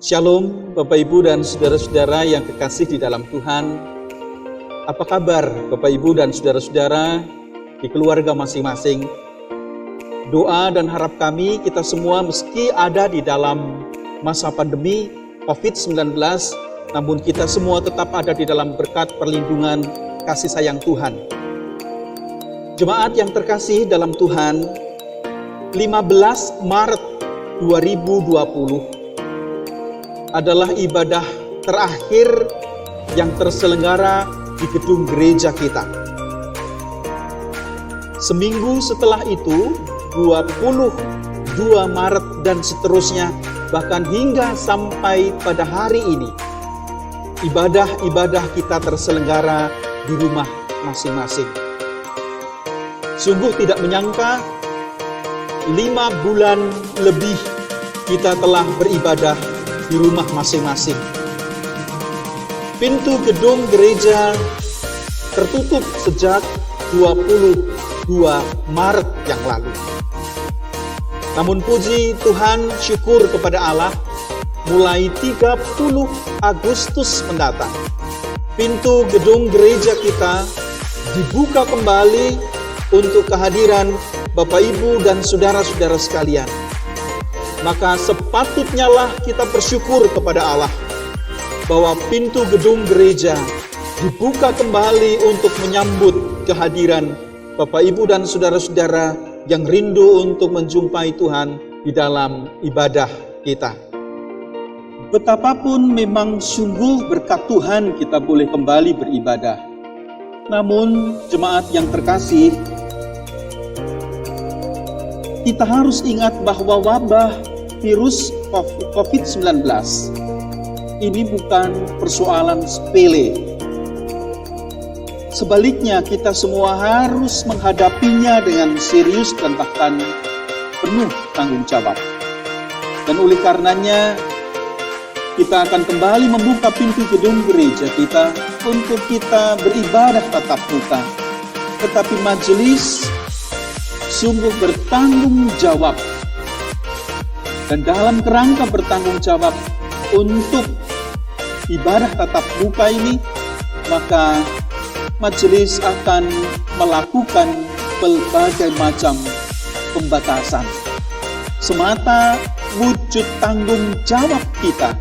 Shalom Bapak Ibu dan saudara-saudara yang kekasih di dalam Tuhan. Apa kabar Bapak Ibu dan saudara-saudara di keluarga masing-masing? Doa dan harap kami kita semua meski ada di dalam masa pandemi COVID-19, namun kita semua tetap ada di dalam berkat perlindungan kasih sayang Tuhan. Jemaat yang terkasih dalam Tuhan, 15 Maret 2020 adalah ibadah terakhir yang terselenggara di gedung gereja kita. Seminggu setelah itu, 22 Maret dan seterusnya, bahkan hingga sampai pada hari ini, ibadah-ibadah kita terselenggara di rumah masing-masing. Sungguh tidak menyangka, 5 bulan lebih kita telah beribadah di rumah masing-masing. Pintu gedung gereja tertutup sejak 22 Maret yang lalu. Namun puji Tuhan, syukur kepada Allah, mulai 30 Agustus mendatang, pintu gedung gereja kita dibuka kembali untuk kehadiran Bapak Ibu dan saudara-saudara sekalian. Maka sepatutnya lah kita bersyukur kepada Allah bahwa pintu gedung gereja dibuka kembali untuk menyambut kehadiran Bapak Ibu dan saudara-saudara yang rindu untuk menjumpai Tuhan di dalam ibadah kita. Betapapun memang sungguh berkat Tuhan kita boleh kembali beribadah. Namun jemaat yang terkasih, kita harus ingat bahwa wabah virus COVID-19 ini bukan persoalan sepele. Sebaliknya, kita semua harus menghadapinya dengan serius dan bahkan penuh tanggung jawab. Dan oleh karenanya, kita akan kembali membuka pintu gedung gereja kita untuk kita beribadah tatap muka. Tetapi majelis sungguh bertanggung jawab. Dan dalam kerangka bertanggung jawab untuk ibadah tatap muka ini, maka majelis akan melakukan berbagai macam pembatasan. Semata wujud tanggung jawab kita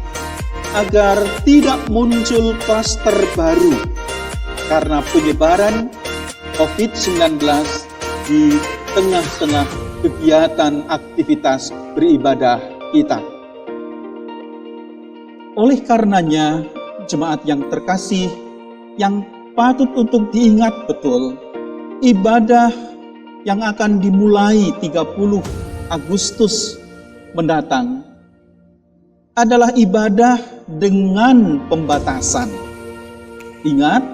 agar tidak muncul klaster baru karena penyebaran COVID-19 di tengah-tengah kegiatan aktivitas beribadah kita. Oleh karenanya, jemaat yang terkasih, yang patut untuk diingat betul, ibadah yang akan dimulai 30 Agustus mendatang adalah ibadah dengan pembatasan. Ingat,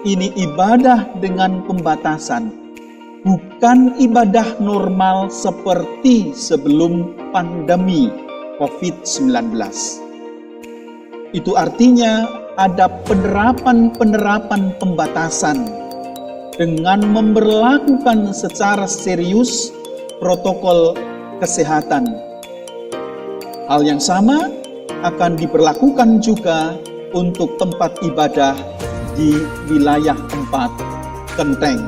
ini ibadah dengan pembatasan. Bukan ibadah normal seperti sebelum pandemi COVID-19. Itu artinya ada penerapan pembatasan dengan memberlakukan secara serius protokol kesehatan. Hal yang sama akan diberlakukan juga untuk tempat ibadah di wilayah 4 Kenteng.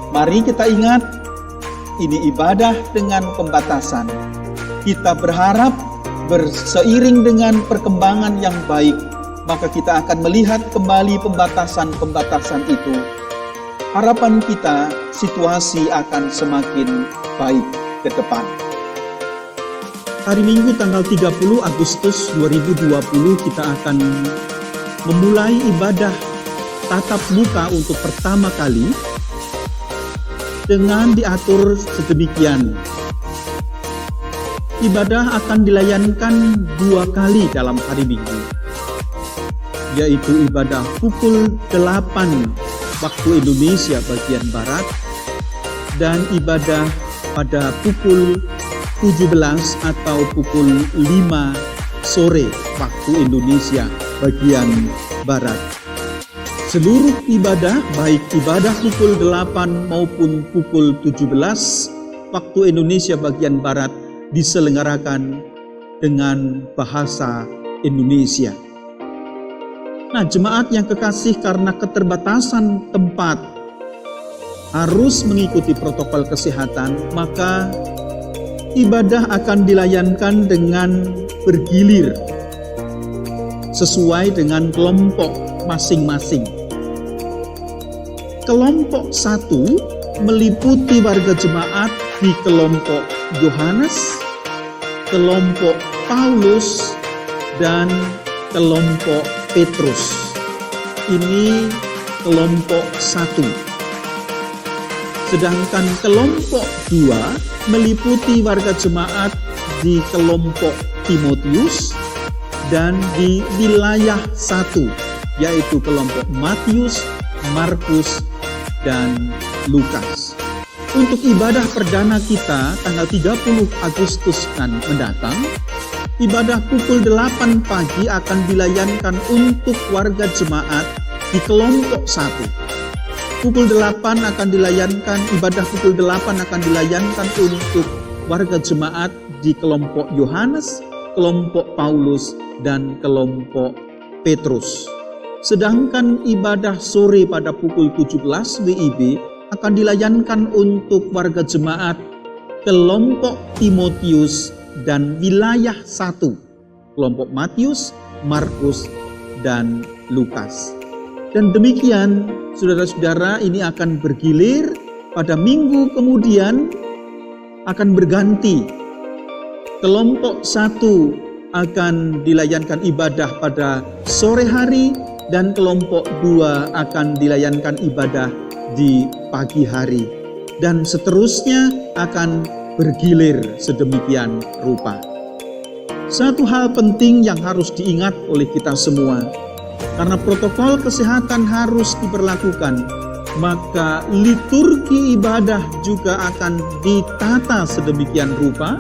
Mari kita ingat, ini ibadah dengan pembatasan. Kita berharap berseiring dengan perkembangan yang baik, maka kita akan melihat kembali pembatasan-pembatasan itu. Harapan kita, situasi akan semakin baik ke depan. Hari Minggu tanggal 30 Agustus 2020 kita akan memulai ibadah tatap muka untuk pertama kali dengan diatur sedemikian. Ibadah akan dilayankan 2 kali dalam hari Minggu, yaitu ibadah pukul 8 waktu Indonesia bagian Barat dan ibadah pada pukul 17 atau pukul 5 sore waktu Indonesia bagian Barat. Seluruh ibadah, baik ibadah pukul 8 maupun pukul 17 waktu Indonesia bagian Barat, diselenggarakan dengan bahasa Indonesia. Nah, jemaat yang kekasih, karena keterbatasan tempat harus mengikuti protokol kesehatan, maka ibadah akan dilayankan dengan bergilir sesuai dengan kelompok masing-masing. Kelompok 1 meliputi warga jemaat di kelompok Yohanes, kelompok Paulus, dan kelompok Petrus. Ini kelompok 1. Sedangkan kelompok 2 meliputi warga jemaat di kelompok Timotius dan di wilayah 1, yaitu kelompok Matius, Markus, dan Lukas. Untuk ibadah perdana kita tanggal 30 Agustus mendatang, ibadah pukul 8 pagi akan dilayankan untuk warga jemaat di kelompok 1. Pukul 8 akan dilayankan, ibadah pukul 8 akan dilayankan untuk warga jemaat di kelompok Yohanes, kelompok Paulus, dan kelompok Petrus. Sedangkan ibadah sore pada pukul 17 WIB akan dilayankan untuk warga jemaat kelompok Timotius dan wilayah 1, kelompok Matius, Markus, dan Lukas. Dan demikian, saudara-saudara, ini akan bergilir pada minggu kemudian akan berganti. Kelompok 1 akan dilayankan ibadah pada sore hari dan kelompok 2 akan dilayankan ibadah di pagi hari. Dan seterusnya akan bergilir sedemikian rupa. Satu hal penting yang harus diingat oleh kita semua, karena protokol kesehatan harus diberlakukan, maka liturgi ibadah juga akan ditata sedemikian rupa.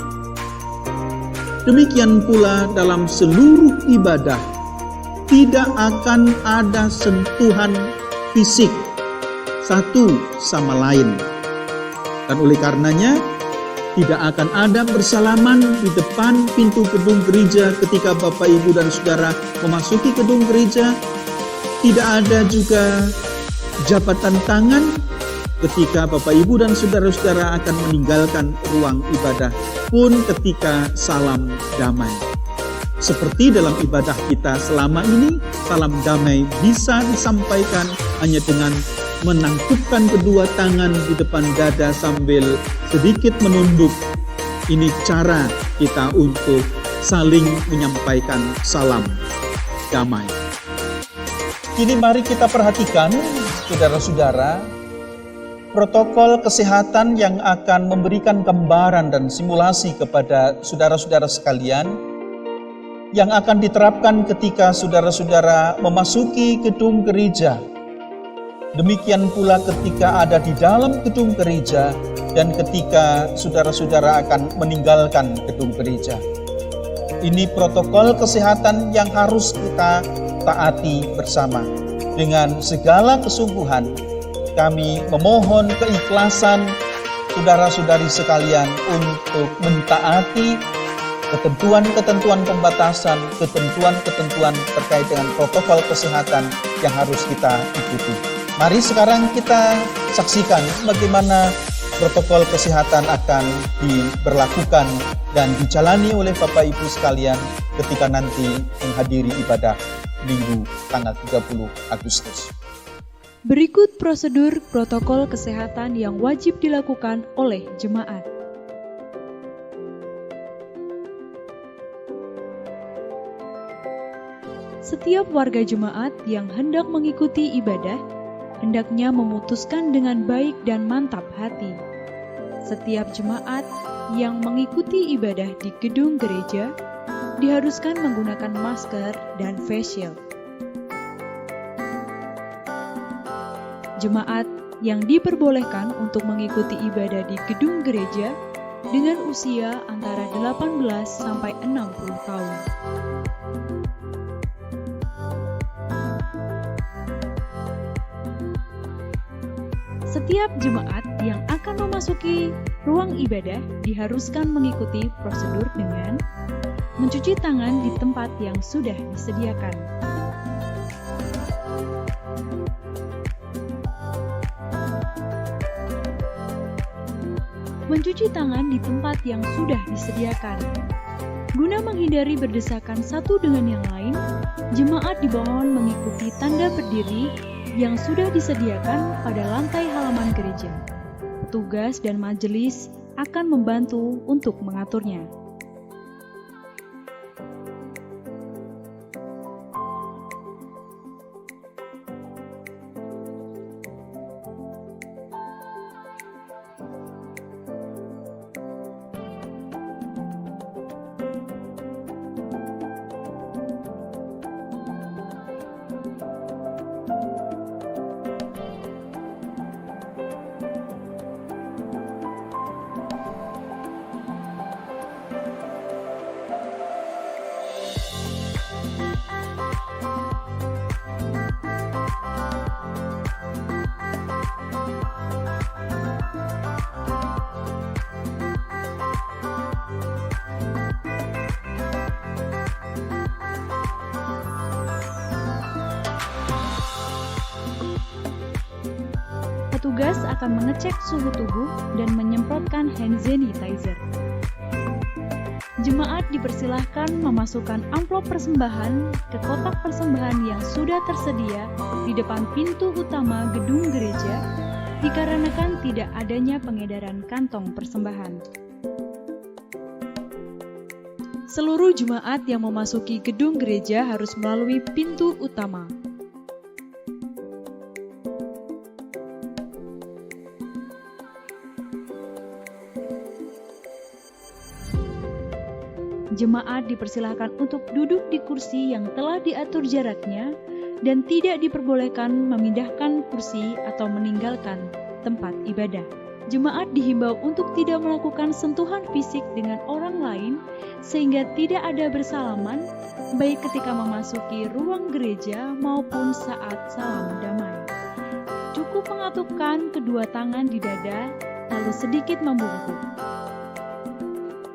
Demikian pula dalam seluruh ibadah, tidak akan ada sentuhan fisik satu sama lain. Dan oleh karenanya, tidak akan ada bersalaman di depan pintu gedung gereja ketika Bapak, Ibu, dan Saudara memasuki gedung gereja. Tidak ada juga jabatan tangan ketika Bapak, Ibu, dan Saudara-saudara akan meninggalkan ruang ibadah, pun ketika salam damai. Seperti dalam ibadah kita selama ini, salam damai bisa disampaikan hanya dengan menangkupkan kedua tangan di depan dada sambil sedikit menunduk. Ini cara kita untuk saling menyampaikan salam damai. Kini mari kita perhatikan, saudara-saudara, protokol kesehatan yang akan memberikan gambaran dan simulasi kepada saudara-saudara sekalian yang akan diterapkan ketika saudara-saudara memasuki gedung gereja. Demikian pula ketika ada di dalam gedung gereja dan ketika saudara-saudara akan meninggalkan gedung gereja. Ini protokol kesehatan yang harus kita taati bersama. Dengan segala kesungguhan, kami memohon keikhlasan saudara-saudari sekalian untuk mentaati ketentuan-ketentuan pembatasan, ketentuan-ketentuan terkait dengan protokol kesehatan yang harus kita ikuti. Mari sekarang kita saksikan bagaimana protokol kesehatan akan diberlakukan dan dijalani oleh Bapak Ibu sekalian ketika nanti menghadiri ibadah Minggu tanggal 30 Agustus. Berikut prosedur protokol kesehatan yang wajib dilakukan oleh jemaat. Setiap warga jemaat yang hendak mengikuti ibadah hendaknya memutuskan dengan baik dan mantap hati. Setiap jemaat yang mengikuti ibadah di gedung gereja diharuskan menggunakan masker dan face shield. Jemaat yang diperbolehkan untuk mengikuti ibadah di gedung gereja dengan usia antara 18 sampai 60 tahun. Setiap jemaat yang akan memasuki ruang ibadah diharuskan mengikuti prosedur dengan mencuci tangan di tempat yang sudah disediakan. Mencuci tangan di tempat yang sudah disediakan. Guna menghindari berdesakan satu dengan yang lain, jemaat dimohon mengikuti tanda berdiri yang sudah disediakan pada lantai halaman gereja. Petugas dan majelis akan membantu untuk mengaturnya. Petugas akan mengecek suhu tubuh dan menyemprotkan hand sanitizer. Jemaat dipersilahkan memasukkan amplop persembahan ke kotak persembahan yang sudah tersedia di depan pintu utama gedung gereja, dikarenakan tidak adanya pengedaran kantong persembahan. Seluruh jemaat yang memasuki gedung gereja harus melalui pintu utama. Jemaat dipersilahkan untuk duduk di kursi yang telah diatur jaraknya dan tidak diperbolehkan memindahkan kursi atau meninggalkan tempat ibadah. Jemaat dihimbau untuk tidak melakukan sentuhan fisik dengan orang lain sehingga tidak ada bersalaman baik ketika memasuki ruang gereja maupun saat salam damai. Cukup mengatupkan kedua tangan di dada lalu sedikit membungkuk.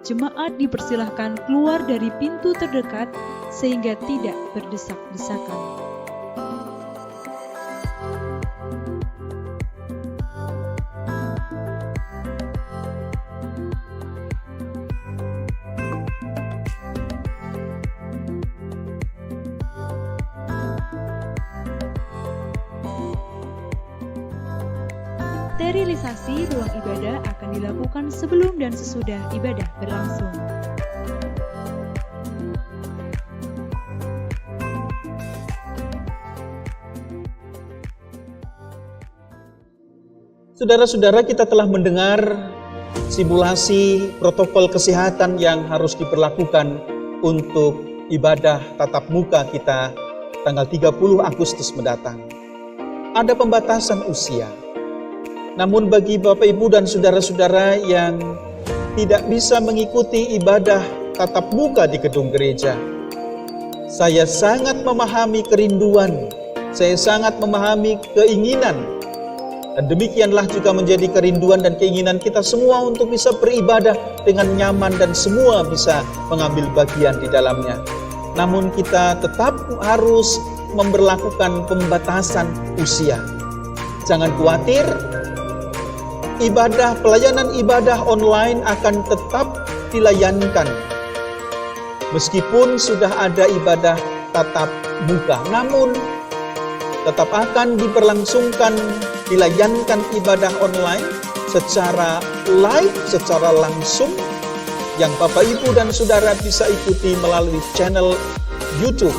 Jemaat dipersilahkan keluar dari pintu terdekat sehingga tidak berdesak-desakan. Sterilisasi ruang ibadah akan dilakukan sebelum dan sesudah ibadah berlangsung. Saudara-saudara, kita telah mendengar simulasi protokol kesehatan yang harus diberlakukan untuk ibadah tatap muka kita tanggal 30 Agustus mendatang. Ada pembatasan usia. Namun bagi Bapak Ibu dan saudara-saudara yang tidak bisa mengikuti ibadah tatap muka di gedung gereja, saya sangat memahami kerinduan, saya sangat memahami keinginan, dan demikianlah juga menjadi kerinduan dan keinginan kita semua untuk bisa beribadah dengan nyaman dan semua bisa mengambil bagian di dalamnya. Namun kita tetap harus memberlakukan pembatasan usia. Jangan khawatir, pelayanan ibadah online akan tetap dilayankan. Meskipun sudah ada ibadah tatap muka, namun tetap akan dilayankan ibadah online secara live, secara langsung, yang Bapak Ibu dan Saudara bisa ikuti melalui channel YouTube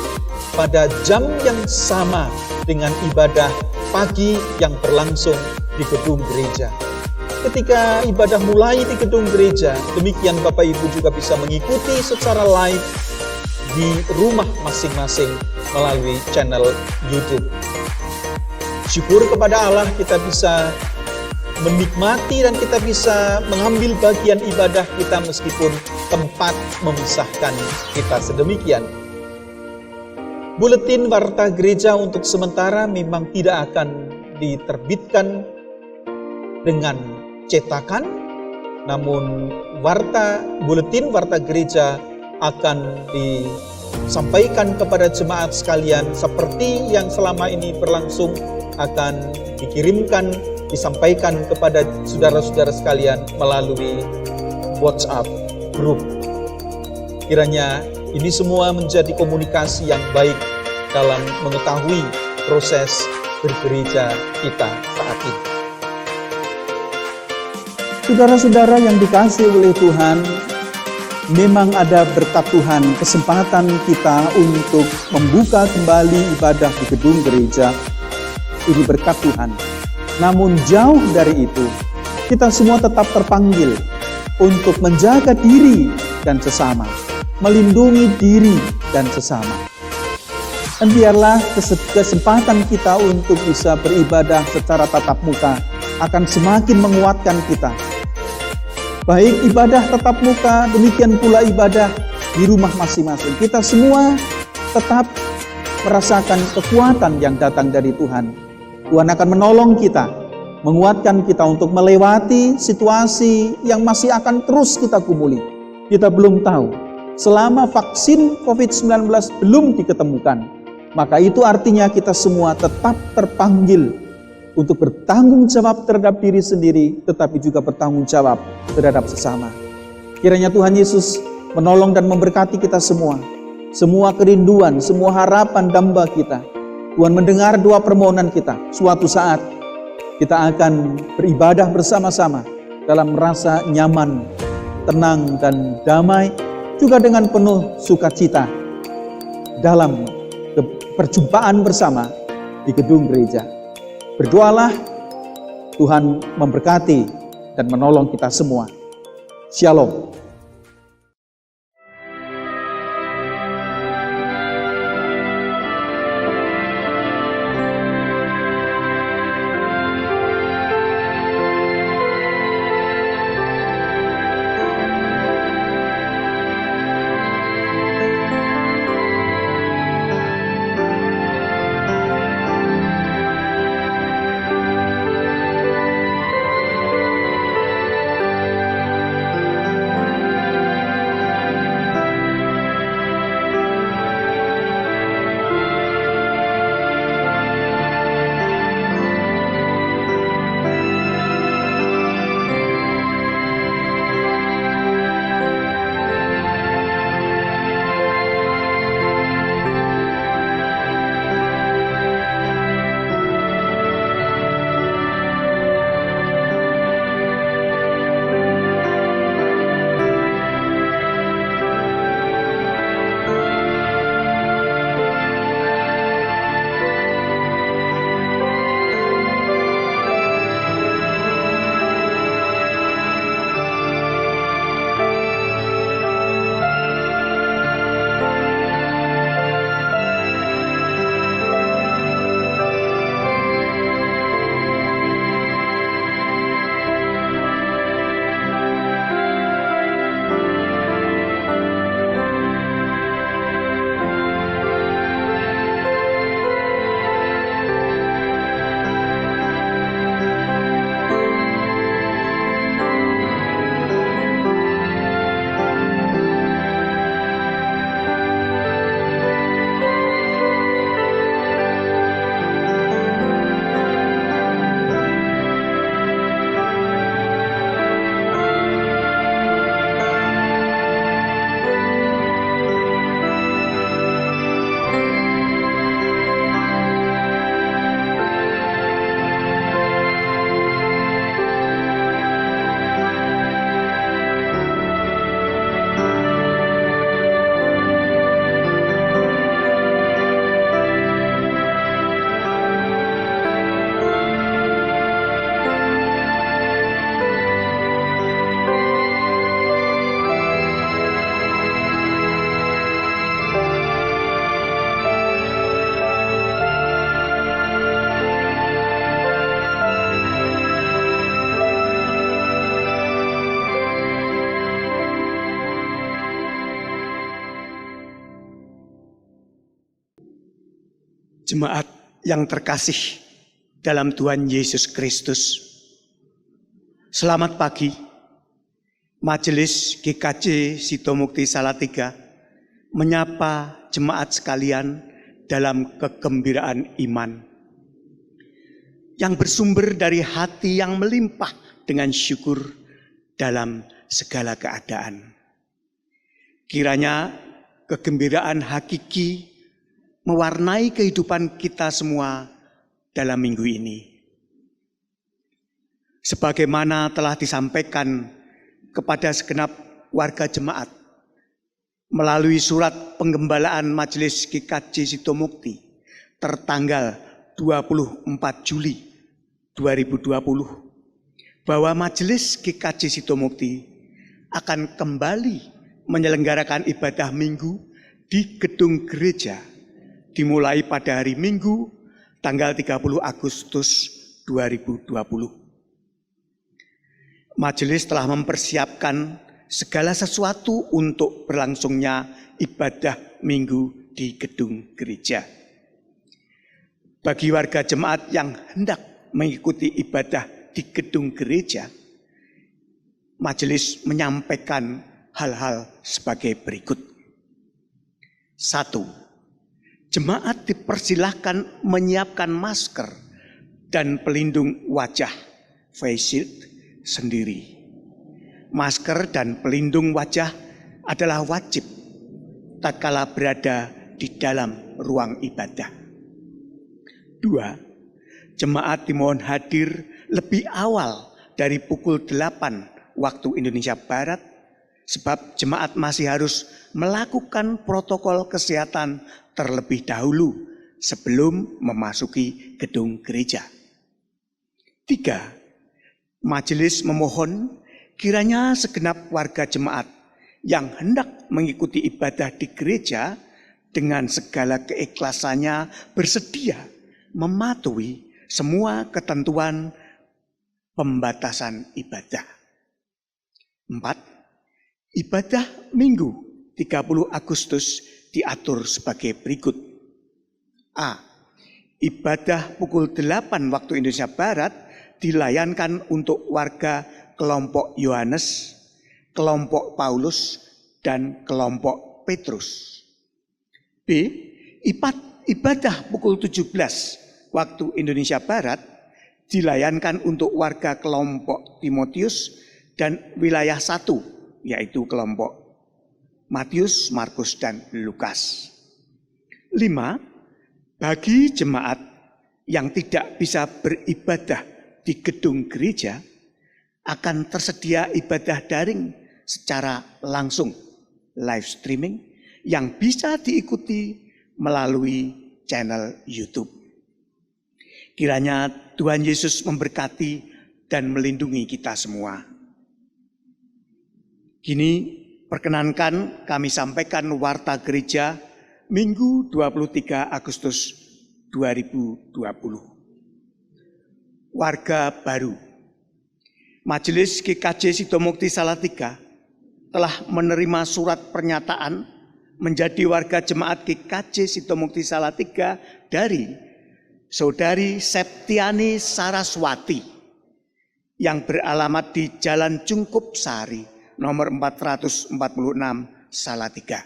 pada jam yang sama dengan ibadah pagi yang berlangsung di gedung gereja. Ketika ibadah mulai di gedung gereja, demikian Bapak Ibu juga bisa mengikuti secara live di rumah masing-masing melalui channel YouTube. Syukur kepada Allah kita bisa menikmati dan kita bisa mengambil bagian ibadah kita meskipun tempat memisahkan kita sedemikian. Buletin warta gereja untuk sementara memang tidak akan diterbitkan dengan cetakan, namun buletin warta gereja akan disampaikan kepada jemaat sekalian seperti yang selama ini berlangsung, akan dikirimkan, disampaikan kepada saudara-saudara sekalian melalui WhatsApp group. Kiranya ini semua menjadi komunikasi yang baik dalam mengetahui proses bergereja kita saat ini. Saudara-saudara yang dikasihi oleh Tuhan, memang ada berkat Tuhan, kesempatan kita untuk membuka kembali ibadah di gedung gereja. Ini berkat Tuhan. Namun jauh dari itu, kita semua tetap terpanggil untuk menjaga diri dan sesama, melindungi diri dan sesama. Dan biarlah kesempatan kita untuk bisa beribadah secara tatap muka akan semakin menguatkan kita. Baik ibadah tatap muka, demikian pula ibadah di rumah masing-masing. Kita semua tetap merasakan kekuatan yang datang dari Tuhan. Tuhan akan menolong kita, menguatkan kita untuk melewati situasi yang masih akan terus kita gumuli. Kita belum tahu, selama vaksin COVID-19 belum diketemukan, maka itu artinya kita semua tetap terpanggil untuk bertanggung jawab terhadap diri sendiri, tetapi juga bertanggung jawab terhadap sesama. Kiranya Tuhan Yesus menolong dan memberkati kita semua. Semua kerinduan, semua harapan damba kita. Tuhan mendengar doa permohonan kita. Suatu saat kita akan beribadah bersama-sama dalam rasa nyaman, tenang dan damai, juga dengan penuh sukacita dalam perjumpaan bersama di gedung gereja. Berdoalah, Tuhan memberkati dan menolong kita semua. Shalom. Jemaat yang terkasih dalam Tuhan Yesus Kristus, selamat pagi. Majelis GKJ Sidomukti Salatiga menyapa jemaat sekalian dalam kegembiraan iman yang bersumber dari hati yang melimpah dengan syukur dalam segala keadaan. Kiranya kegembiraan hakiki mewarnai kehidupan kita semua dalam minggu ini. Sebagaimana telah disampaikan kepada segenap warga jemaat melalui surat penggembalaan Majelis GKJ Sidomukti tertanggal 24 Juli 2020 bahwa Majelis GKJ Sidomukti akan kembali menyelenggarakan ibadah minggu di gedung gereja dimulai pada hari Minggu tanggal 30 Agustus 2020. Majelis telah mempersiapkan segala sesuatu untuk berlangsungnya ibadah minggu di gedung gereja. Bagi warga jemaat yang hendak mengikuti ibadah di gedung gereja, majelis menyampaikan hal-hal sebagai berikut. 1. Jemaat dipersilahkan menyiapkan masker dan pelindung wajah face shield sendiri. Masker dan pelindung wajah adalah wajib tatkala berada di dalam ruang ibadah. 2. Jemaat dimohon hadir lebih awal dari pukul 8 waktu Indonesia Barat sebab jemaat masih harus melakukan protokol kesehatan terlebih dahulu sebelum memasuki gedung gereja. 3. Majelis memohon kiranya segenap warga jemaat yang hendak mengikuti ibadah di gereja dengan segala keikhlasannya bersedia mematuhi semua ketentuan pembatasan ibadah. 4. Ibadah Minggu 30 Agustus diatur sebagai berikut. A. Ibadah pukul 8 waktu Indonesia Barat dilayankan untuk warga kelompok Yohanes, kelompok Paulus, dan kelompok Petrus. B. Ibadah pukul 17 waktu Indonesia Barat dilayankan untuk warga kelompok Timotius dan wilayah 1, yaitu kelompok Matius, Markus, dan Lukas. 5. Bagi jemaat yang tidak bisa beribadah di gedung gereja, akan tersedia ibadah daring secara langsung, live streaming, yang bisa diikuti melalui channel YouTube. Kiranya Tuhan Yesus memberkati dan melindungi kita semua. Kini perkenankan kami sampaikan warta gereja Minggu 23 Agustus 2020. Warga baru. Majelis GKJ Sidomukti Salatiga telah menerima surat pernyataan menjadi warga jemaat GKJ Sidomukti Salatiga dari Saudari Septiani Saraswati yang beralamat di Jalan Cungkup Sari nomor 446 Salatiga.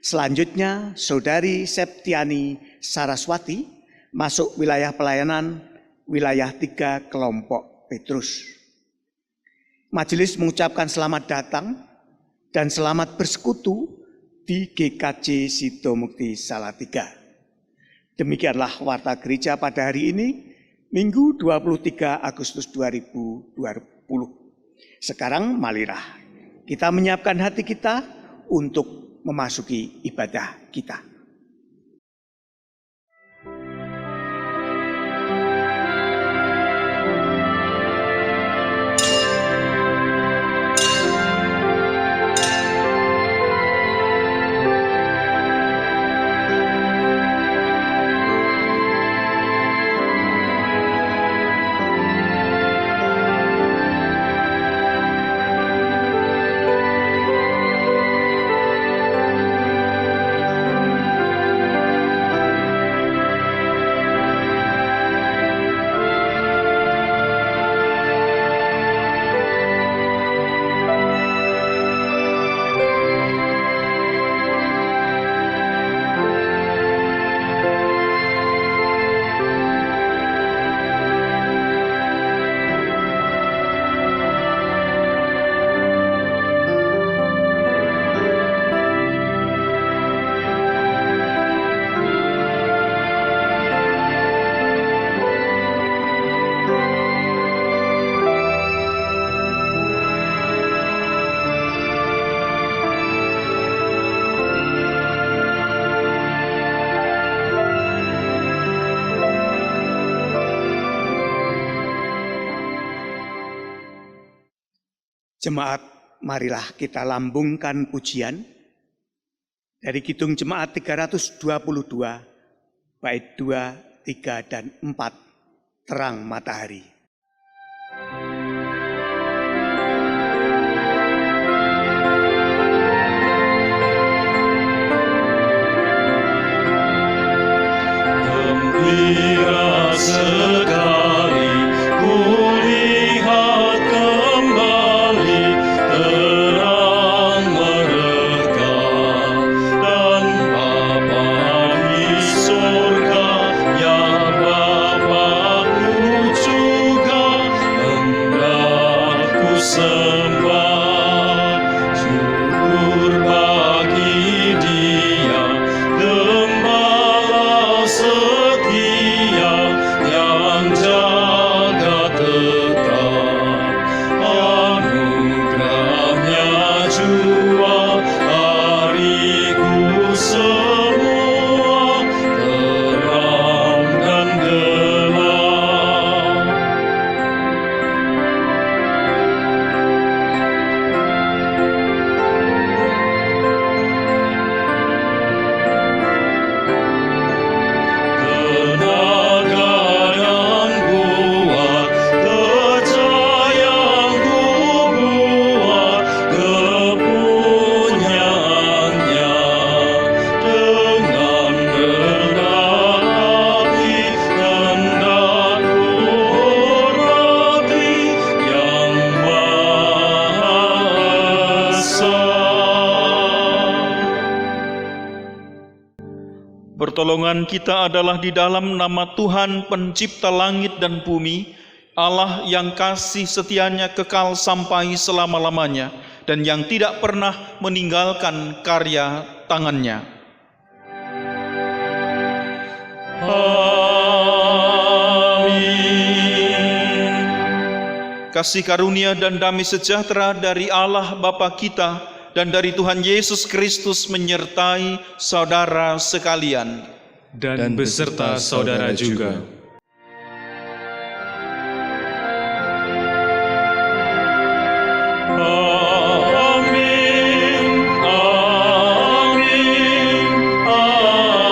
Selanjutnya Saudari Septiani Saraswati masuk wilayah pelayanan wilayah 3 kelompok Petrus. Majelis mengucapkan selamat datang dan selamat bersekutu di GKJ Sidomukti Salatiga. Demikianlah warta gereja pada hari ini, Minggu 23 Agustus 2020. Sekarang marilah kita menyiapkan hati kita untuk memasuki ibadah kita. Jemaat, marilah kita lambungkan pujian dari Kidung Jemaat 322, bait 2, 3, dan 4, Terang Matahari. Gembira sekali kulihat kembali terang mereka dan Bapa di surga, ya Bapa-Ku juga hendak ku sembah. Syukur bagi Dia, Gembala setia yang jaga tetap. Anugerahnya jua hariku semua, terang dan gelap. Tenaga yang kuat, kerja yang ku buat, kepunyaannya dengan rendah hati hendak ku hormati yang Maha Esa. Pertolongan kita adalah di dalam nama Tuhan pencipta langit dan bumi, Allah yang kasih setianya kekal sampai selama-lamanya dan yang tidak pernah meninggalkan karya tangannya. Amin. Kasih karunia dan damai sejahtera dari Allah Bapa kita dan dari Tuhan Yesus Kristus menyertai saudara sekalian. dan beserta saudara juga. Amin, amin, amin, amin,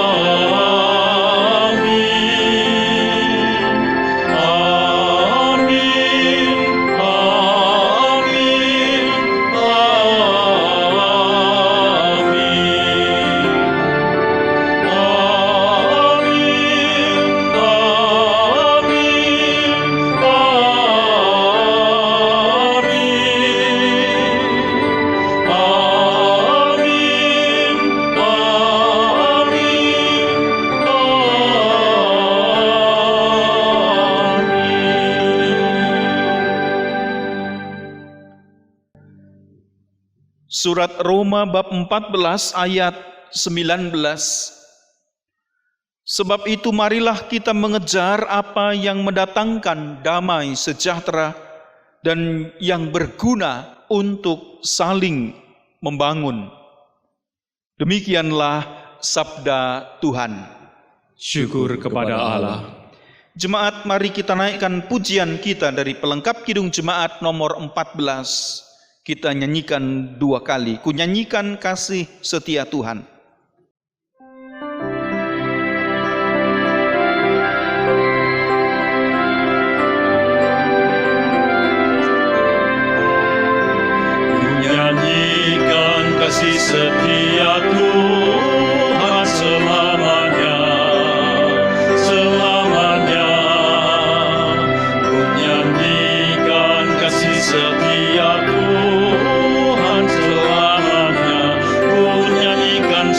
Surat Roma bab 14 ayat 19. Sebab itu marilah kita mengejar apa yang mendatangkan damai sejahtera dan yang berguna untuk saling membangun. Demikianlah sabda Tuhan. Syukur kepada Allah. Jemaat, mari kita naikkan pujian kita dari pelengkap Kidung Jemaat nomor 14. Kita nyanyikan 2 kali. Ku nyanyikan kasih setia Tuhan. Ku nyanyikan kasih setia Tuhan selamanya, selamanya. Ku nyanyikan kasih setia Tuhan selamanya. Ku nyanyikan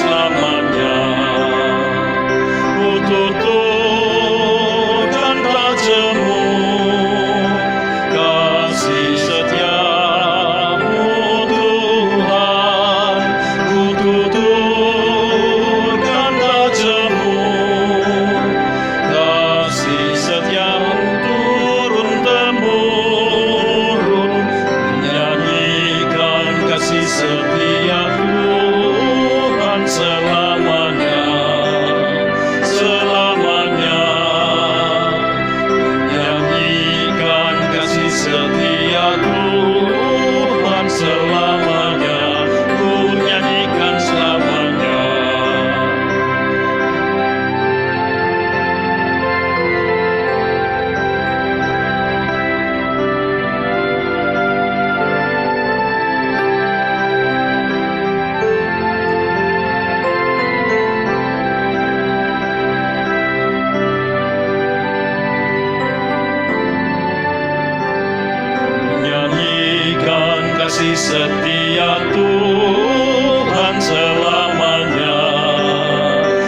setia Tuhan selamanya,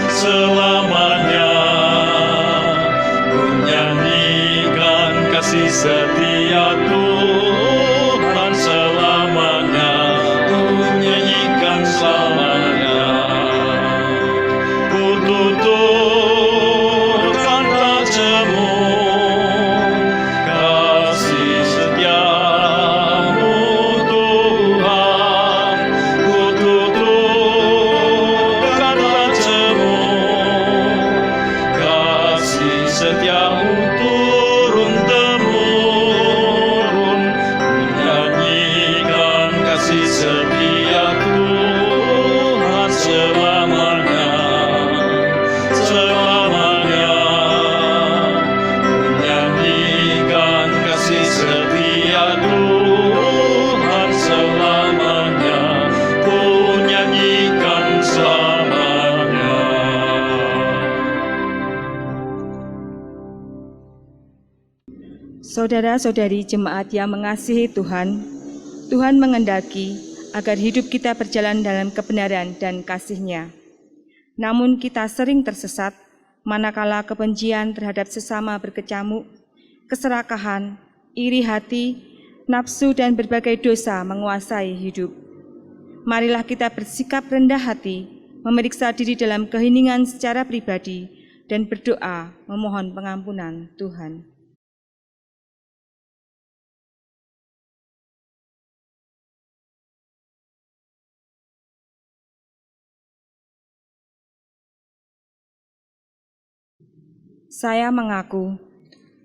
selamanya. Ku nyanyikan kasih setia Tuhan selamanya, ku nyanyikan selamanya. Ku tuturkan tak jemu kasih setiamu Tuhan. Ku tuturkan tak jemu kasih setiamu turun-temurun. Menyanyikan kasih setia Tuhan selamanya, selamanya. Menyanyikan kasih setia Tuhan selamanya, ku nyanyikan selamanya. Saudara-saudari jemaat yang mengasihi Tuhan, Tuhan mengendaki agar hidup kita berjalan dalam kebenaran dan kasih-Nya. Namun kita sering tersesat manakala kebencian terhadap sesama berkecamuk, keserakahan, iri hati, nafsu dan berbagai dosa menguasai hidup. Marilah kita bersikap rendah hati, memeriksa diri dalam keheningan secara pribadi, dan berdoa memohon pengampunan Tuhan. Saya mengaku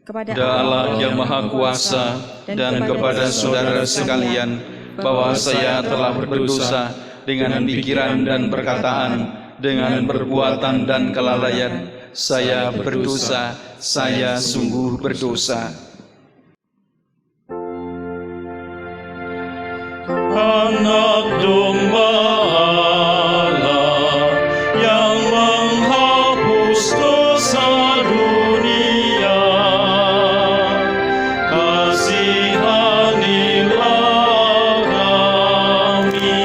kepada Allah yang Maha Kuasa dan kepada saudara sekalian bahwa saya telah berdosa dengan pikiran dan perkataan, dengan perbuatan dan kelalaian. Saya berdosa, saya sungguh berdosa. Anak domba Allah yang menghapus dosa dunia, kasihanilah kami.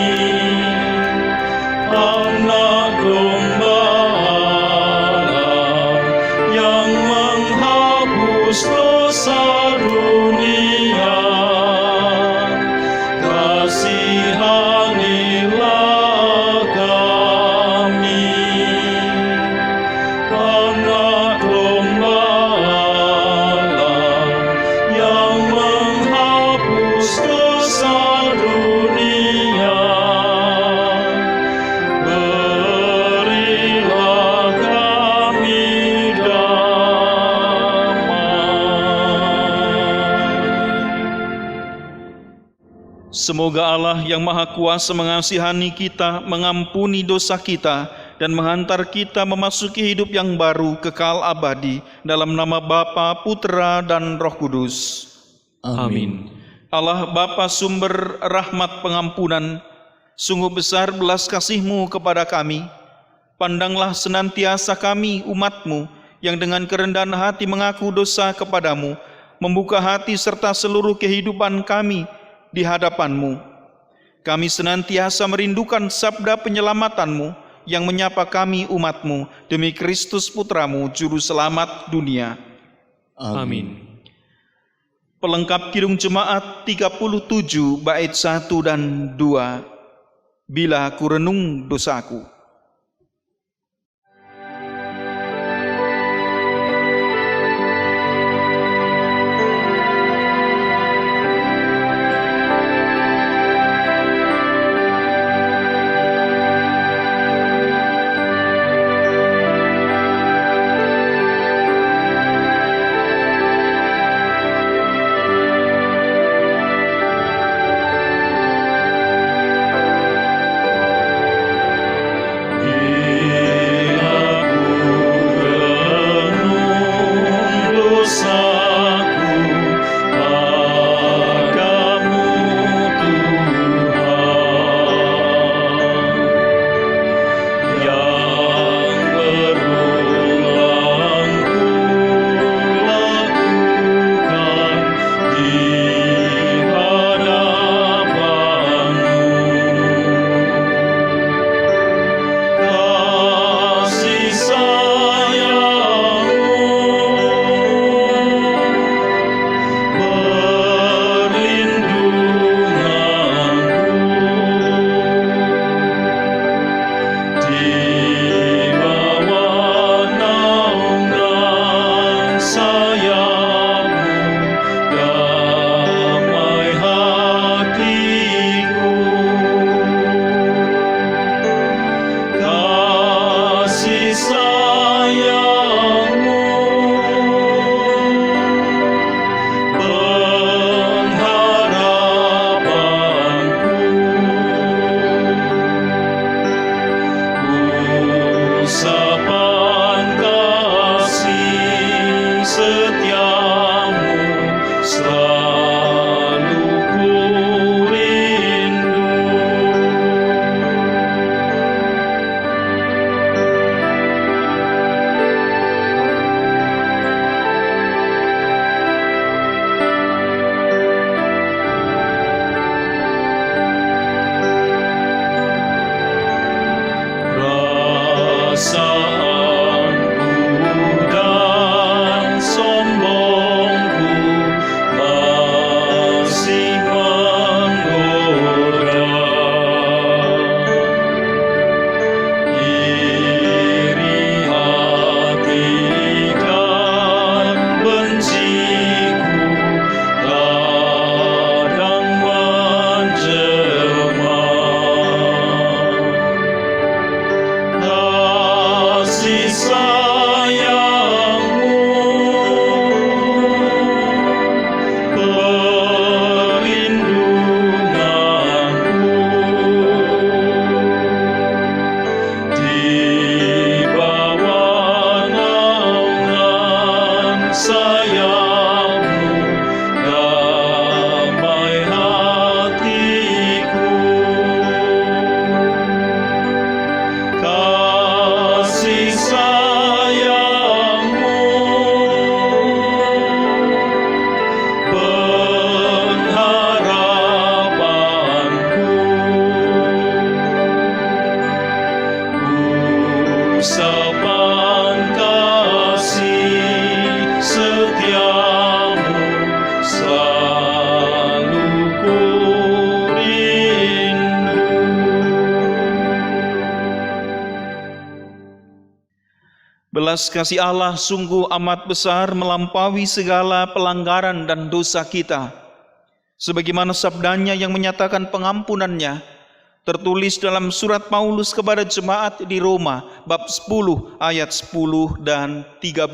Anak domba Allah yang menghapus dosa dunia, kasihanilah kami. Anak domba Allah yang menghapus dosa dunia, berilah kami damai. Semoga Allah yang Maha Kuasa mengasihani kita, mengampuni dosa kita, dan menghantar kita memasuki hidup yang baru, kekal abadi, dalam nama Bapa, Putra, dan Roh Kudus. Amin. Allah Bapa sumber rahmat pengampunan, sungguh besar belas kasih-Mu kepada kami. Pandanglah senantiasa kami, umat-Mu, yang dengan kerendahan hati mengaku dosa kepadamu, membuka hati serta seluruh kehidupan kami di hadapan-Mu. Kami senantiasa merindukan sabda penyelamatanmu yang menyapa kami umat-Mu demi Kristus Putra-Mu, Juru Selamat dunia. Amin. Pelengkap Kidung Jemaat 37 bait 1 dan 2. Bila ku renung dosaku. Belas kasih Allah sungguh amat besar melampaui segala pelanggaran dan dosa kita. Sebagaimana sabdanya yang menyatakan pengampunannya, tertulis dalam surat Paulus kepada jemaat di Roma, bab 10 ayat 10 dan 13.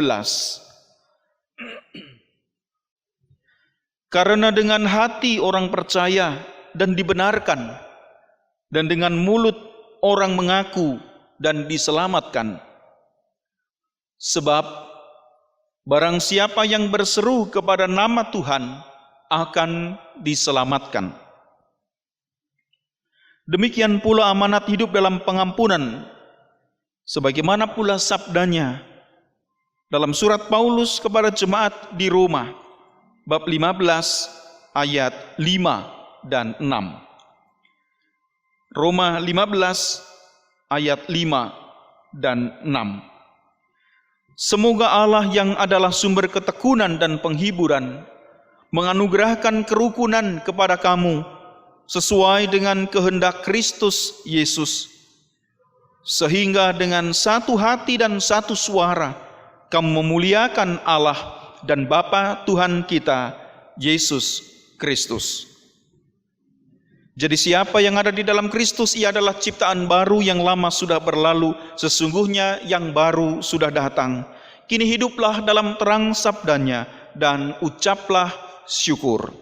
Karena dengan hati orang percaya dan dibenarkan, dan dengan mulut orang mengaku dan diselamatkan. Sebab barang siapa yang berseru kepada nama Tuhan akan diselamatkan. Demikian pula amanat hidup dalam pengampunan, sebagaimana pula sabdanya dalam surat Paulus kepada jemaat di Roma, bab 15 ayat 5 dan 6. Roma 15 ayat 5 dan 6. Semoga Allah yang adalah sumber ketekunan dan penghiburan menganugerahkan kerukunan kepada kamu sesuai dengan kehendak Kristus Yesus, sehingga dengan satu hati dan satu suara kamu memuliakan Allah dan Bapa Tuhan kita Yesus Kristus. Jadi siapa yang ada di dalam Kristus, ia adalah ciptaan baru, yang lama sudah berlalu, sesungguhnya yang baru sudah datang. Kini hiduplah dalam terang sabdanya dan ucaplah syukur.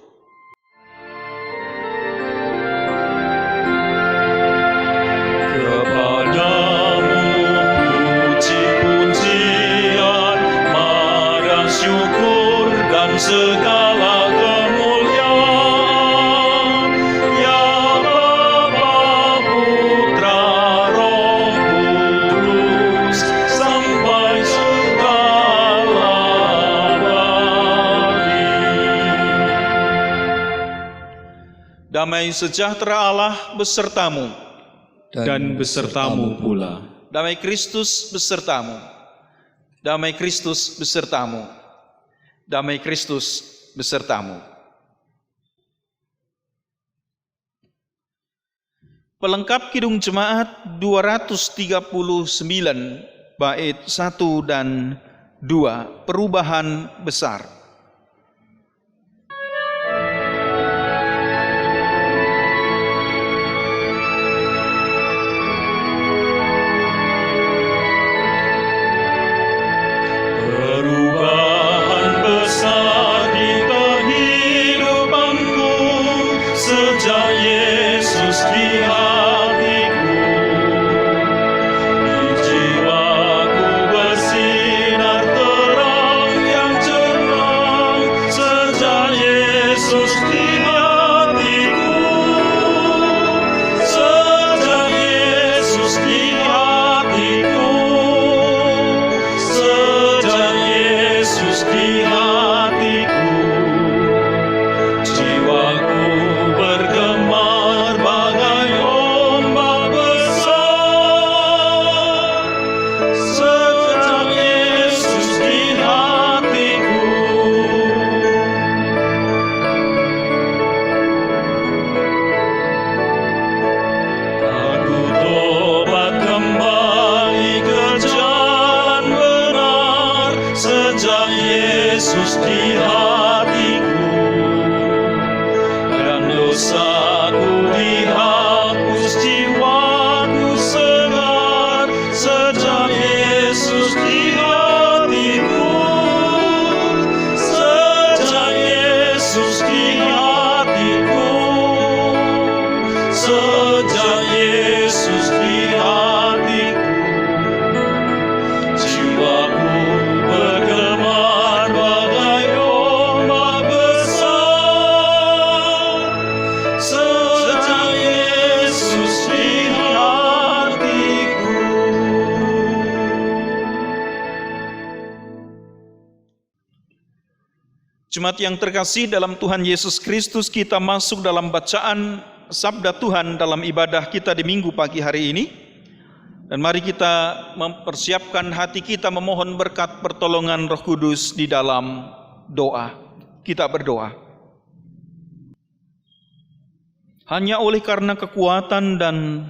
Kepadamu puji-pujian, marah syukur dan segala kemuliaan, ya Bapa, Putra, Roh Kudus, sampai segala-galanya. Damai sejahtera Allah besertamu. Dan besertamu pula. Damai Kristus besertamu. Damai Kristus besertamu. Damai Kristus besertamu. Pelengkap Kidung Jemaat 239 bait 1 dan 2, perubahan besar. Perubahan besar di kehidupanku sejak Yesus di hatiku. Di jiwaku bersinar terang yang cerah sejak Yesus di hatiku. Sejak Yesus di hatiku. Sejak Yesus di hatiku, jiwaku bergemar bagai ombak besar. Sejak Yesus di hatiku. Aku tobat kembali ke jalan benar sejak Yesus di hatiku, dan dosaku dihapus, jiwaku segar sejak Yesus di hatiku. Sejak Yesus di hatiku. Sejak Yesus di hatiku, jiwaku bergemar bagai ombak besar. Sejak Yesus di hatiku. Jemaat yang terkasih dalam Tuhan Yesus Kristus, kita masuk dalam bacaan Sabda Tuhan dalam ibadah kita di Minggu pagi hari ini. Dan mari kita mempersiapkan hati kita memohon berkat pertolongan Roh Kudus di dalam doa. Kita berdoa. Hanya oleh karena kekuatan dan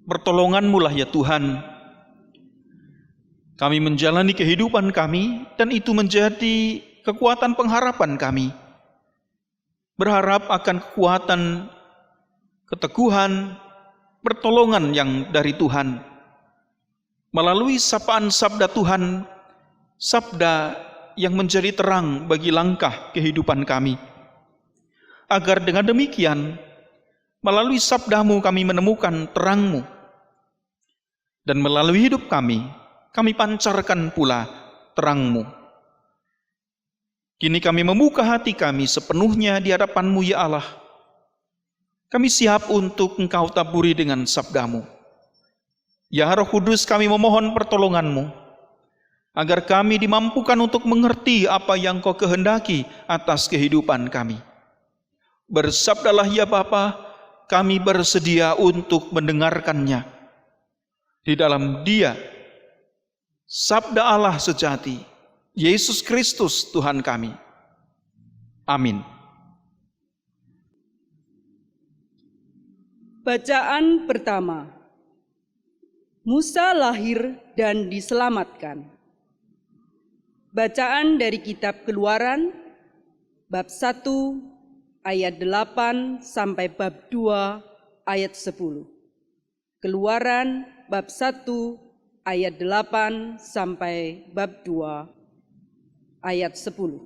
pertolongan-Mu lah ya Tuhan, kami menjalani kehidupan kami, dan itu menjadi kekuatan pengharapan kami. Berharap akan kekuatan, keteguhan, pertolongan yang dari Tuhan. Melalui sapaan sabda Tuhan, sabda yang menjadi terang bagi langkah kehidupan kami. Agar dengan demikian, melalui sabda-Mu kami menemukan terang-Mu. Dan melalui hidup kami pancarkan pula terang-Mu. Kini kami membuka hati kami sepenuhnya di hadapan-Mu ya Allah. Kami siap untuk Engkau taburi dengan sabda-Mu. Ya Roh Kudus, kami memohon pertolongan-Mu, agar kami dimampukan untuk mengerti apa yang Kau kehendaki atas kehidupan kami. Bersabdalah ya Bapa, kami bersedia untuk mendengarkannya. Di dalam Dia, sabda Allah sejati, Yesus Kristus Tuhan kami. Amin. Bacaan pertama. Musa lahir dan diselamatkan. Bacaan dari kitab Keluaran bab 1 ayat 8 sampai bab 2 ayat 10. Keluaran bab 1 ayat 8 sampai bab 2 ayat 10.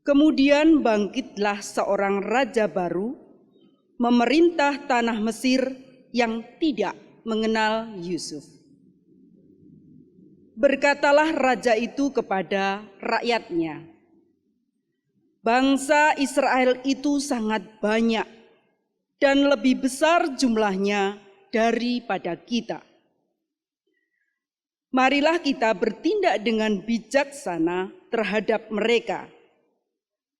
Kemudian bangkitlah seorang raja baru, memerintah tanah Mesir yang tidak mengenal Yusuf. Berkatalah raja itu kepada rakyatnya, bangsa Israel itu sangat banyak dan lebih besar jumlahnya daripada kita. Marilah kita bertindak dengan bijaksana terhadap mereka,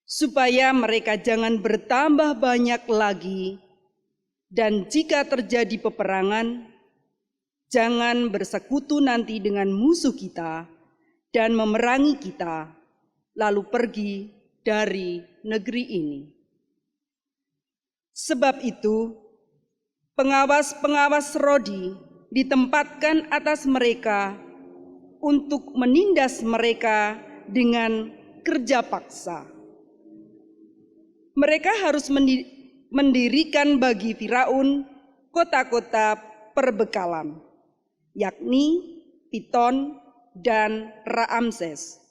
supaya mereka jangan bertambah banyak lagi, dan jika terjadi peperangan, jangan bersekutu nanti dengan musuh kita dan memerangi kita, lalu pergi dari negeri ini. Sebab itu, pengawas-pengawas Rodi ditempatkan atas mereka untuk menindas mereka dengan kerja paksa. Mereka harus mendirikan bagi Firaun kota-kota perbekalan, yakni Piton dan Raamses.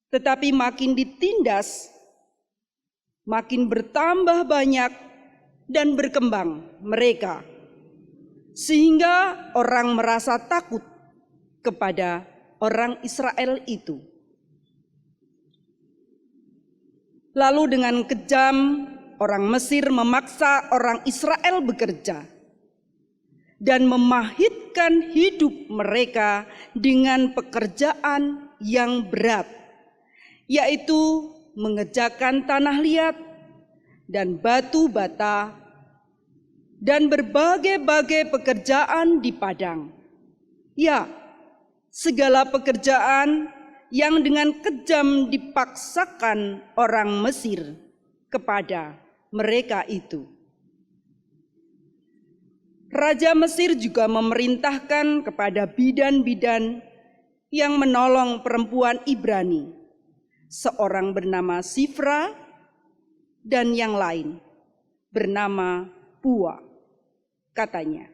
Tetapi makin ditindas, makin bertambah banyak dan berkembang mereka, sehingga orang merasa takut kepada orang Israel itu. Lalu dengan kejam, orang Mesir memaksa orang Israel bekerja dan memahitkan hidup mereka dengan pekerjaan yang berat, yaitu mengerjakan tanah liat dan batu bata dan berbagai-bagai pekerjaan di padang. Ya, segala pekerjaan yang dengan kejam dipaksakan orang Mesir kepada mereka itu. Raja Mesir juga memerintahkan kepada bidan-bidan yang menolong perempuan Ibrani, seorang bernama Sifra dan yang lain bernama Pua. Katanya,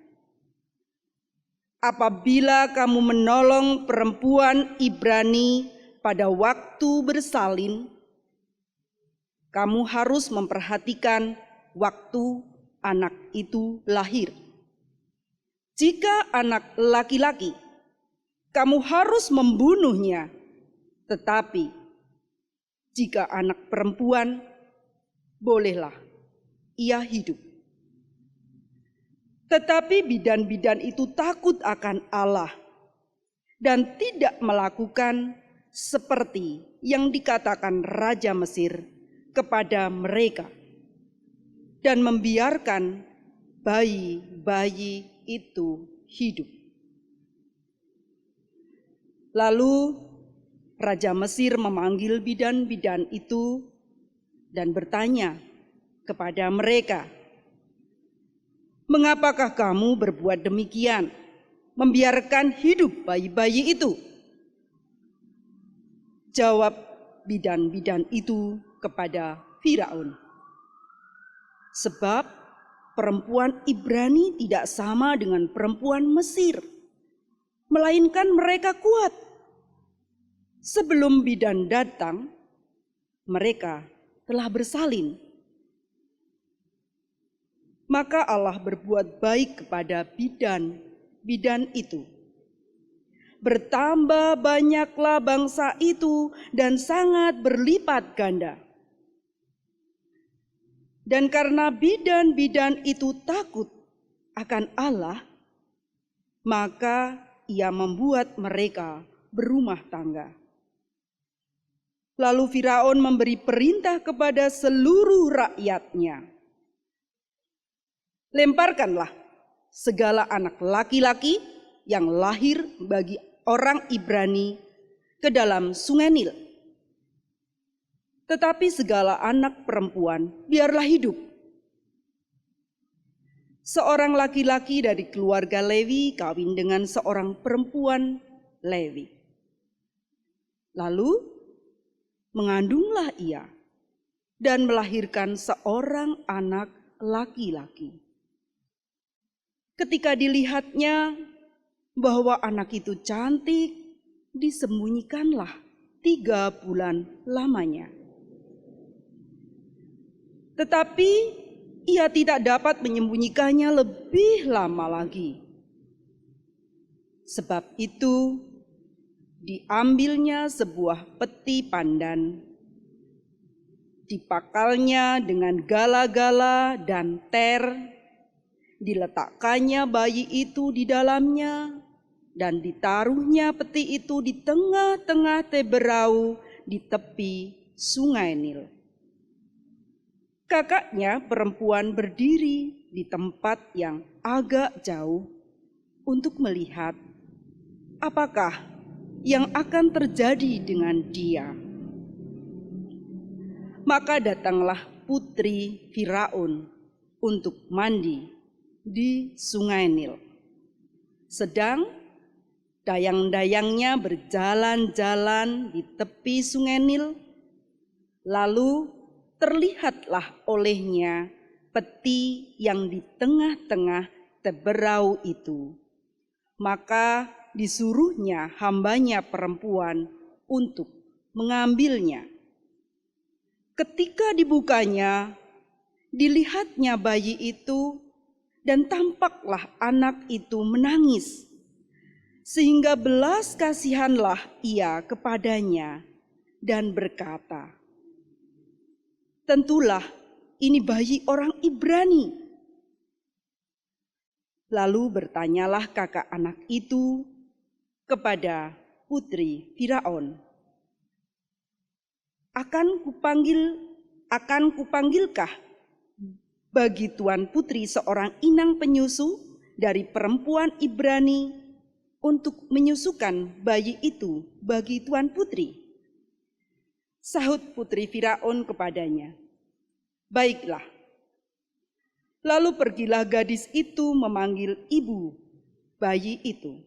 apabila kamu menolong perempuan Ibrani pada waktu bersalin, kamu harus memperhatikan waktu anak itu lahir. Jika anak laki-laki, kamu harus membunuhnya, tetapi jika anak perempuan, bolehlah ia hidup. Tetapi bidan-bidan itu takut akan Allah dan tidak melakukan seperti yang dikatakan Raja Mesir kepada mereka dan membiarkan bayi-bayi itu hidup. Lalu Raja Mesir memanggil bidan-bidan itu dan bertanya kepada mereka, "Mengapakah kamu berbuat demikian, membiarkan hidup bayi-bayi itu?" Jawab bidan-bidan itu kepada Firaun, "Sebab perempuan Ibrani tidak sama dengan perempuan Mesir, melainkan mereka kuat. Sebelum bidan datang, mereka telah bersalin." Maka Allah berbuat baik kepada bidan-bidan itu. Bertambah banyaklah bangsa itu dan sangat berlipat ganda. Dan karena bidan-bidan itu takut akan Allah, maka ia membuat mereka berumah tangga. Lalu Firaun memberi perintah kepada seluruh rakyatnya, "Lemparkanlah segala anak laki-laki yang lahir bagi orang Ibrani ke dalam sungai Nil. Tetapi segala anak perempuan biarlah hidup. Seorang laki-laki dari keluarga Lewi kawin dengan seorang perempuan Lewi. Lalu mengandunglah ia dan melahirkan seorang anak laki-laki. Ketika dilihatnya bahwa anak itu cantik, disembunyikanlah 3 bulan lamanya. Tetapi ia tidak dapat menyembunyikannya lebih lama lagi. Sebab itu diambilnya sebuah peti pandan, dipakalnya dengan gala-gala dan ter, diletakkannya bayi itu di dalamnya, dan ditaruhnya peti itu di tengah-tengah teberau di tepi sungai Nil. Kakaknya perempuan berdiri di tempat yang agak jauh untuk melihat apakah yang akan terjadi dengan dia. Maka datanglah putri Firaun untuk mandi di Sungai Nil. Sedang dayang-dayangnya berjalan-jalan di tepi Sungai Nil, lalu terlihatlah olehnya peti yang di tengah-tengah teberau itu. Maka disuruhnya hambanya perempuan untuk mengambilnya. Ketika dibukanya, dilihatnya bayi itu, dan tampaklah anak itu menangis. Sehingga belas kasihanlah ia kepadanya dan berkata, "Tentulah ini bayi orang Ibrani." Lalu bertanyalah kakak anak itu kepada putri Firaun, Akan kupanggilkah bagi tuan putri seorang inang penyusu dari perempuan Ibrani untuk menyusukan bayi itu bagi tuan putri?" Sahut putri Firaun kepadanya, "Baiklah." Lalu pergilah gadis itu memanggil ibu bayi itu.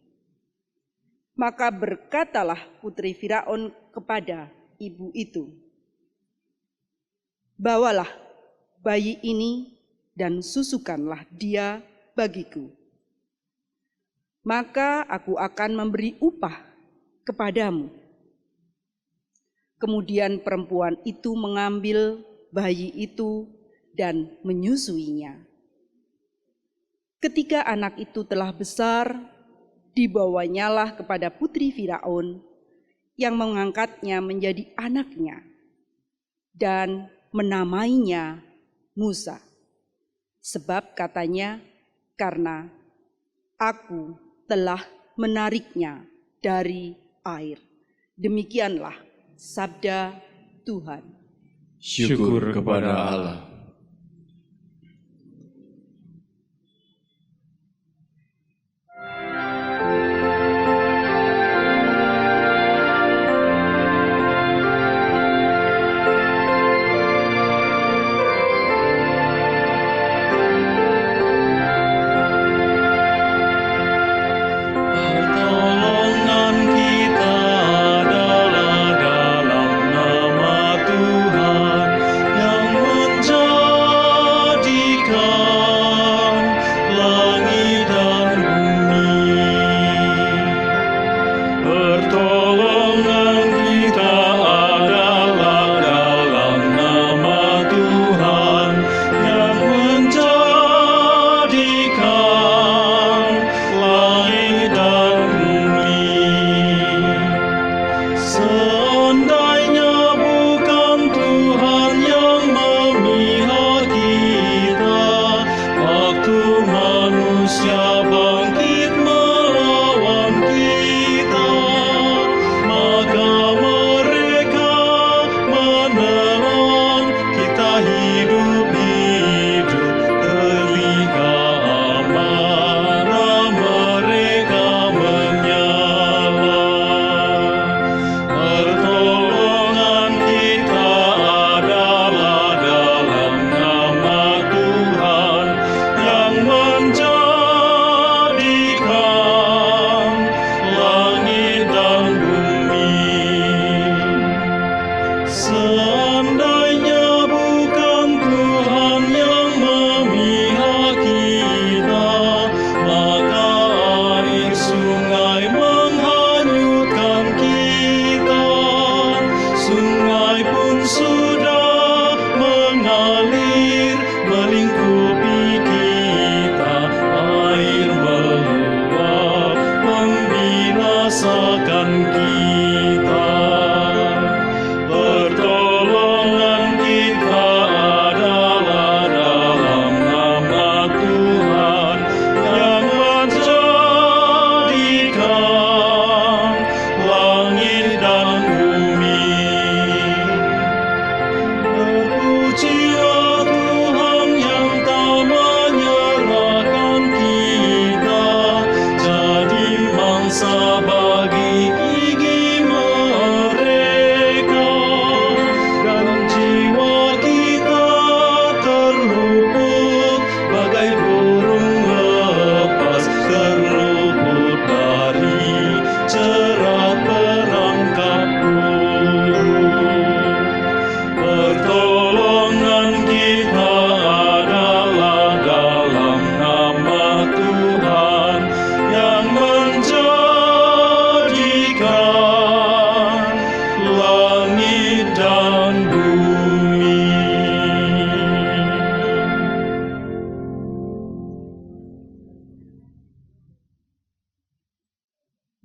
Maka berkatalah putri Firaun kepada ibu itu, "Bawalah bayi ini dan susukanlah dia bagiku. Maka aku akan memberi upah kepadamu." Kemudian perempuan itu mengambil bayi itu dan menyusuinya. Ketika anak itu telah besar, dibawanyalah kepada putri Firaun yang mengangkatnya menjadi anaknya dan menamainya Musa. Sebab katanya, "Karena aku telah menariknya dari air." Demikianlah sabda Tuhan. Syukur kepada Allah. Pertolongan kita adalah dalam nama Tuhan yang menjaga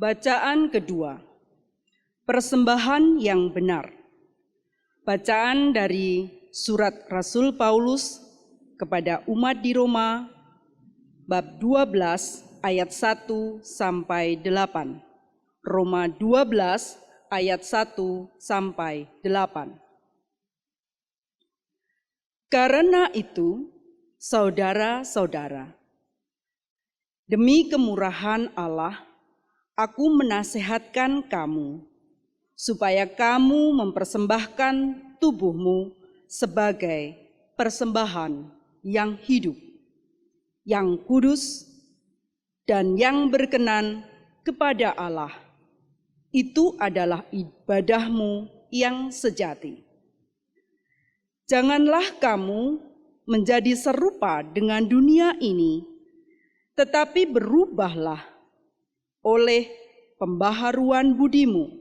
Bacaan kedua, persembahan yang benar. Bacaan dari surat Rasul Paulus kepada umat di Roma, bab 12 ayat 1 sampai 8. Roma 12 ayat 1 sampai 8. Karena itu, saudara-saudara, demi kemurahan Allah, aku menasehatkan kamu, supaya kamu mempersembahkan tubuhmu sebagai persembahan yang hidup, yang kudus, dan yang berkenan kepada Allah. Itu adalah ibadahmu yang sejati. Janganlah kamu menjadi serupa dengan dunia ini, tetapi berubahlah oleh pembaharuan budimu,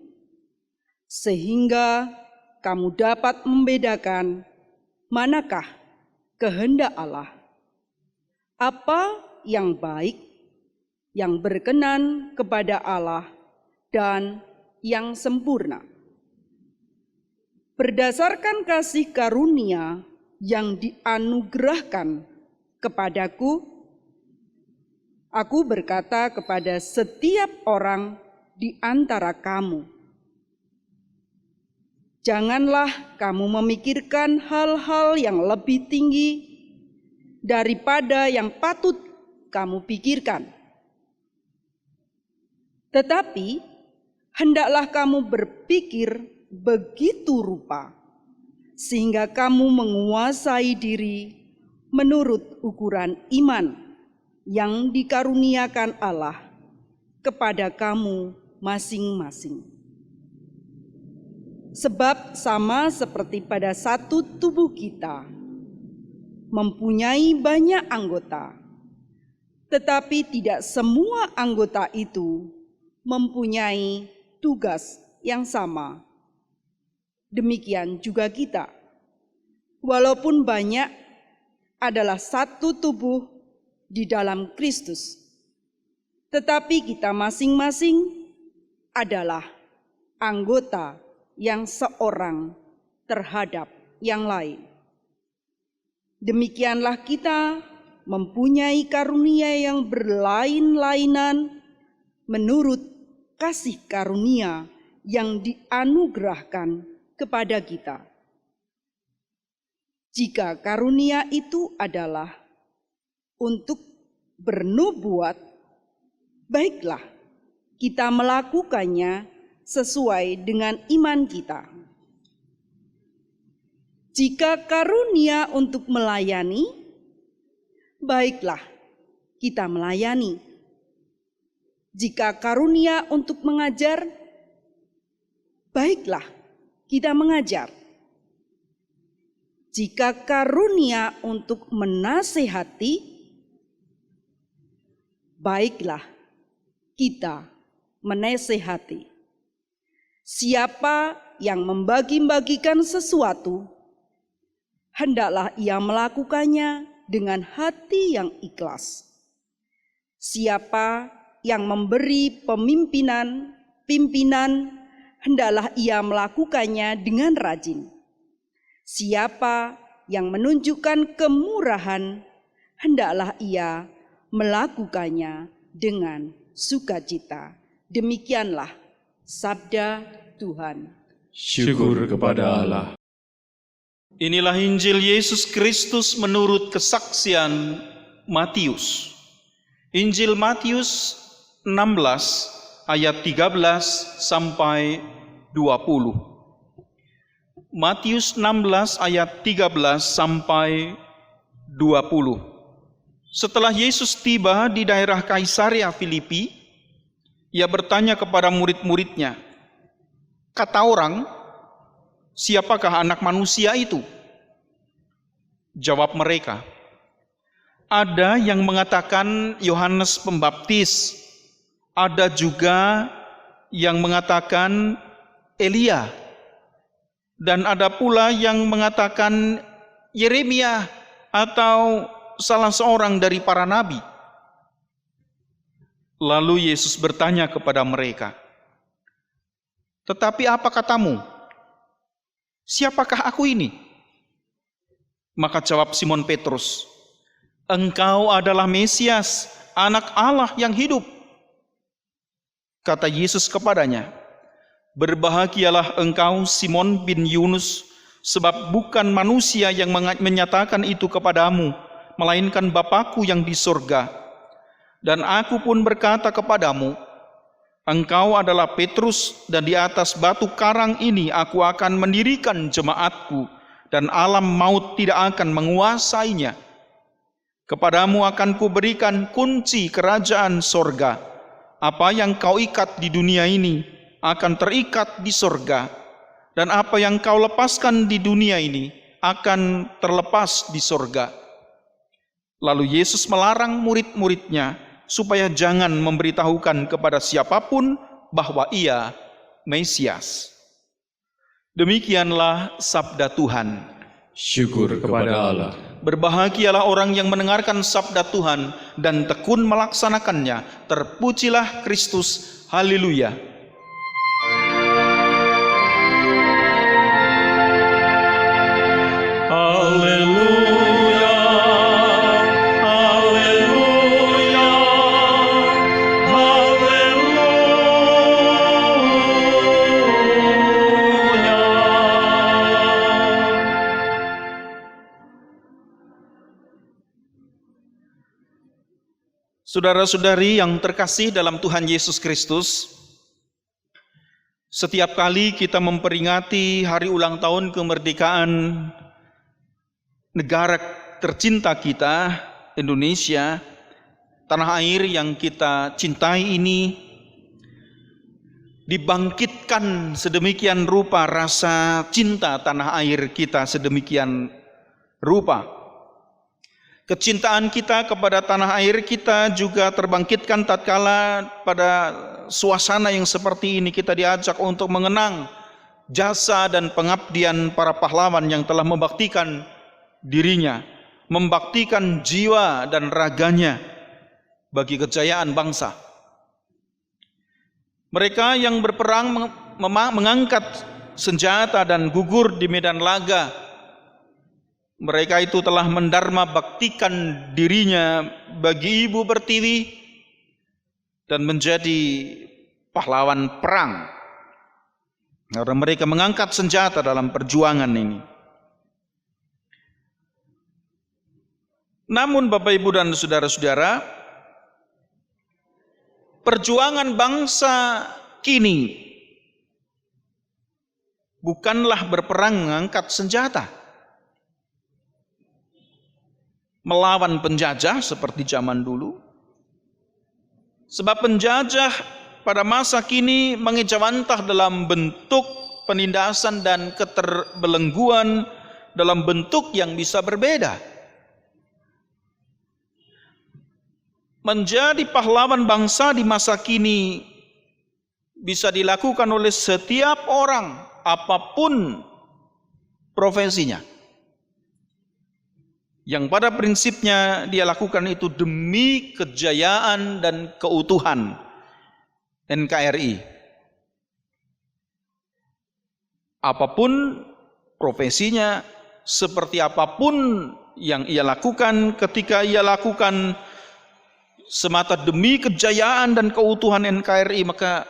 sehingga kamu dapat membedakan manakah kehendak Allah, apa yang baik, yang berkenan kepada Allah, dan yang sempurna. Berdasarkan kasih karunia yang dianugerahkan kepadaku, aku berkata kepada setiap orang di antara kamu, janganlah kamu memikirkan hal-hal yang lebih tinggi daripada yang patut kamu pikirkan. Tetapi, hendaklah kamu berpikir begitu rupa, sehingga kamu menguasai diri menurut ukuran iman yang dikaruniakan Allah kepada kamu masing-masing. Sebab sama seperti pada satu tubuh kita, mempunyai banyak anggota, tetapi tidak semua anggota itu mempunyai tugas yang sama. Demikian juga kita, walaupun banyak, adalah satu tubuh di dalam Kristus, tetapi kita masing-masing adalah anggota yang seorang terhadap yang lain. Demikianlah kita mempunyai karunia yang berlain-lainan menurut kasih karunia yang dianugerahkan kepada kita. Jika karunia itu adalah untuk bernubuat, baiklah kita melakukannya sesuai dengan iman kita. Jika karunia untuk melayani, baiklah kita melayani. Jika karunia untuk mengajar, baiklah kita mengajar. Jika karunia untuk menasehati, baiklah kita menasehati. Siapa yang membagi-bagikan sesuatu, hendaklah ia melakukannya dengan hati yang ikhlas. Siapa yang memberi pimpinan, hendaklah ia melakukannya dengan rajin. Siapa yang menunjukkan kemurahan, hendaklah ia melakukannya dengan sukacita. Demikianlah sabda Tuhan. Syukur kepada Allah. Inilah Injil Yesus Kristus menurut kesaksian Matius. Injil Matius 16 ayat 13 sampai 20. Matius 16 ayat 13 sampai 20. Setelah Yesus tiba di daerah Kaisarea Filipi, ia bertanya kepada murid-muridnya, kata orang, siapakah anak manusia itu? Jawab mereka, ada yang mengatakan Yohanes Pembaptis, ada juga yang mengatakan Elia, dan ada pula yang mengatakan Yeremia atau salah seorang dari para nabi. Lalu Yesus bertanya kepada mereka, "Tetapi apa katamu? Siapakah aku ini?" Maka jawab Simon Petrus, "Engkau adalah Mesias, Anak Allah yang hidup." Kata Yesus kepadanya, "Berbahagialah engkau Simon bin Yunus, sebab bukan manusia yang menyatakan itu kepadamu, melainkan Bapa-Ku yang di surga. Dan aku pun berkata kepadamu, engkau adalah Petrus, dan di atas batu karang ini aku akan mendirikan jemaatku, dan alam maut tidak akan menguasainya. Kepadamu akan kuberikan kunci kerajaan sorga. Apa yang kau ikat di dunia ini akan terikat di sorga, dan apa yang kau lepaskan di dunia ini akan terlepas di sorga." Lalu Yesus melarang murid-muridnya supaya jangan memberitahukan kepada siapapun bahwa Ia Mesias. Demikianlah sabda Tuhan. Syukur kepada Allah. Berbahagialah orang yang mendengarkan sabda Tuhan dan tekun melaksanakannya. Terpujilah Kristus. Haleluya. Haleluya. Haleluya. Haleluya. Saudara-saudari yang terkasih dalam Tuhan Yesus Kristus, setiap kali kita memperingati hari ulang tahun kemerdekaan negara tercinta kita, Indonesia, tanah air yang kita cintai ini, dibangkitkan sedemikian rupa rasa cinta tanah air kita sedemikian rupa. Kecintaan kita kepada tanah air kita juga terbangkitkan tatkala pada suasana yang seperti ini kita diajak untuk mengenang jasa dan pengabdian para pahlawan yang telah membaktikan dirinya, membaktikan jiwa dan raganya bagi kejayaan bangsa. Mereka yang berperang mengangkat senjata dan gugur di medan laga, mereka itu telah mendarma baktikan dirinya bagi Ibu Pertiwi dan menjadi pahlawan perang. Karena mereka mengangkat senjata dalam perjuangan ini. Namun Bapak Ibu dan saudara-saudara, perjuangan bangsa kini bukanlah berperang mengangkat senjata melawan penjajah seperti zaman dulu. Sebab penjajah pada masa kini mengejawantah dalam bentuk penindasan dan keterbelengguan dalam bentuk yang bisa berbeda. Menjadi pahlawan bangsa di masa kini bisa dilakukan oleh setiap orang, apapun profesinya. Yang pada prinsipnya dia lakukan itu demi kejayaan dan keutuhan NKRI. Apapun profesinya, seperti apapun yang ia lakukan, ketika ia lakukan semata demi kejayaan dan keutuhan NKRI, maka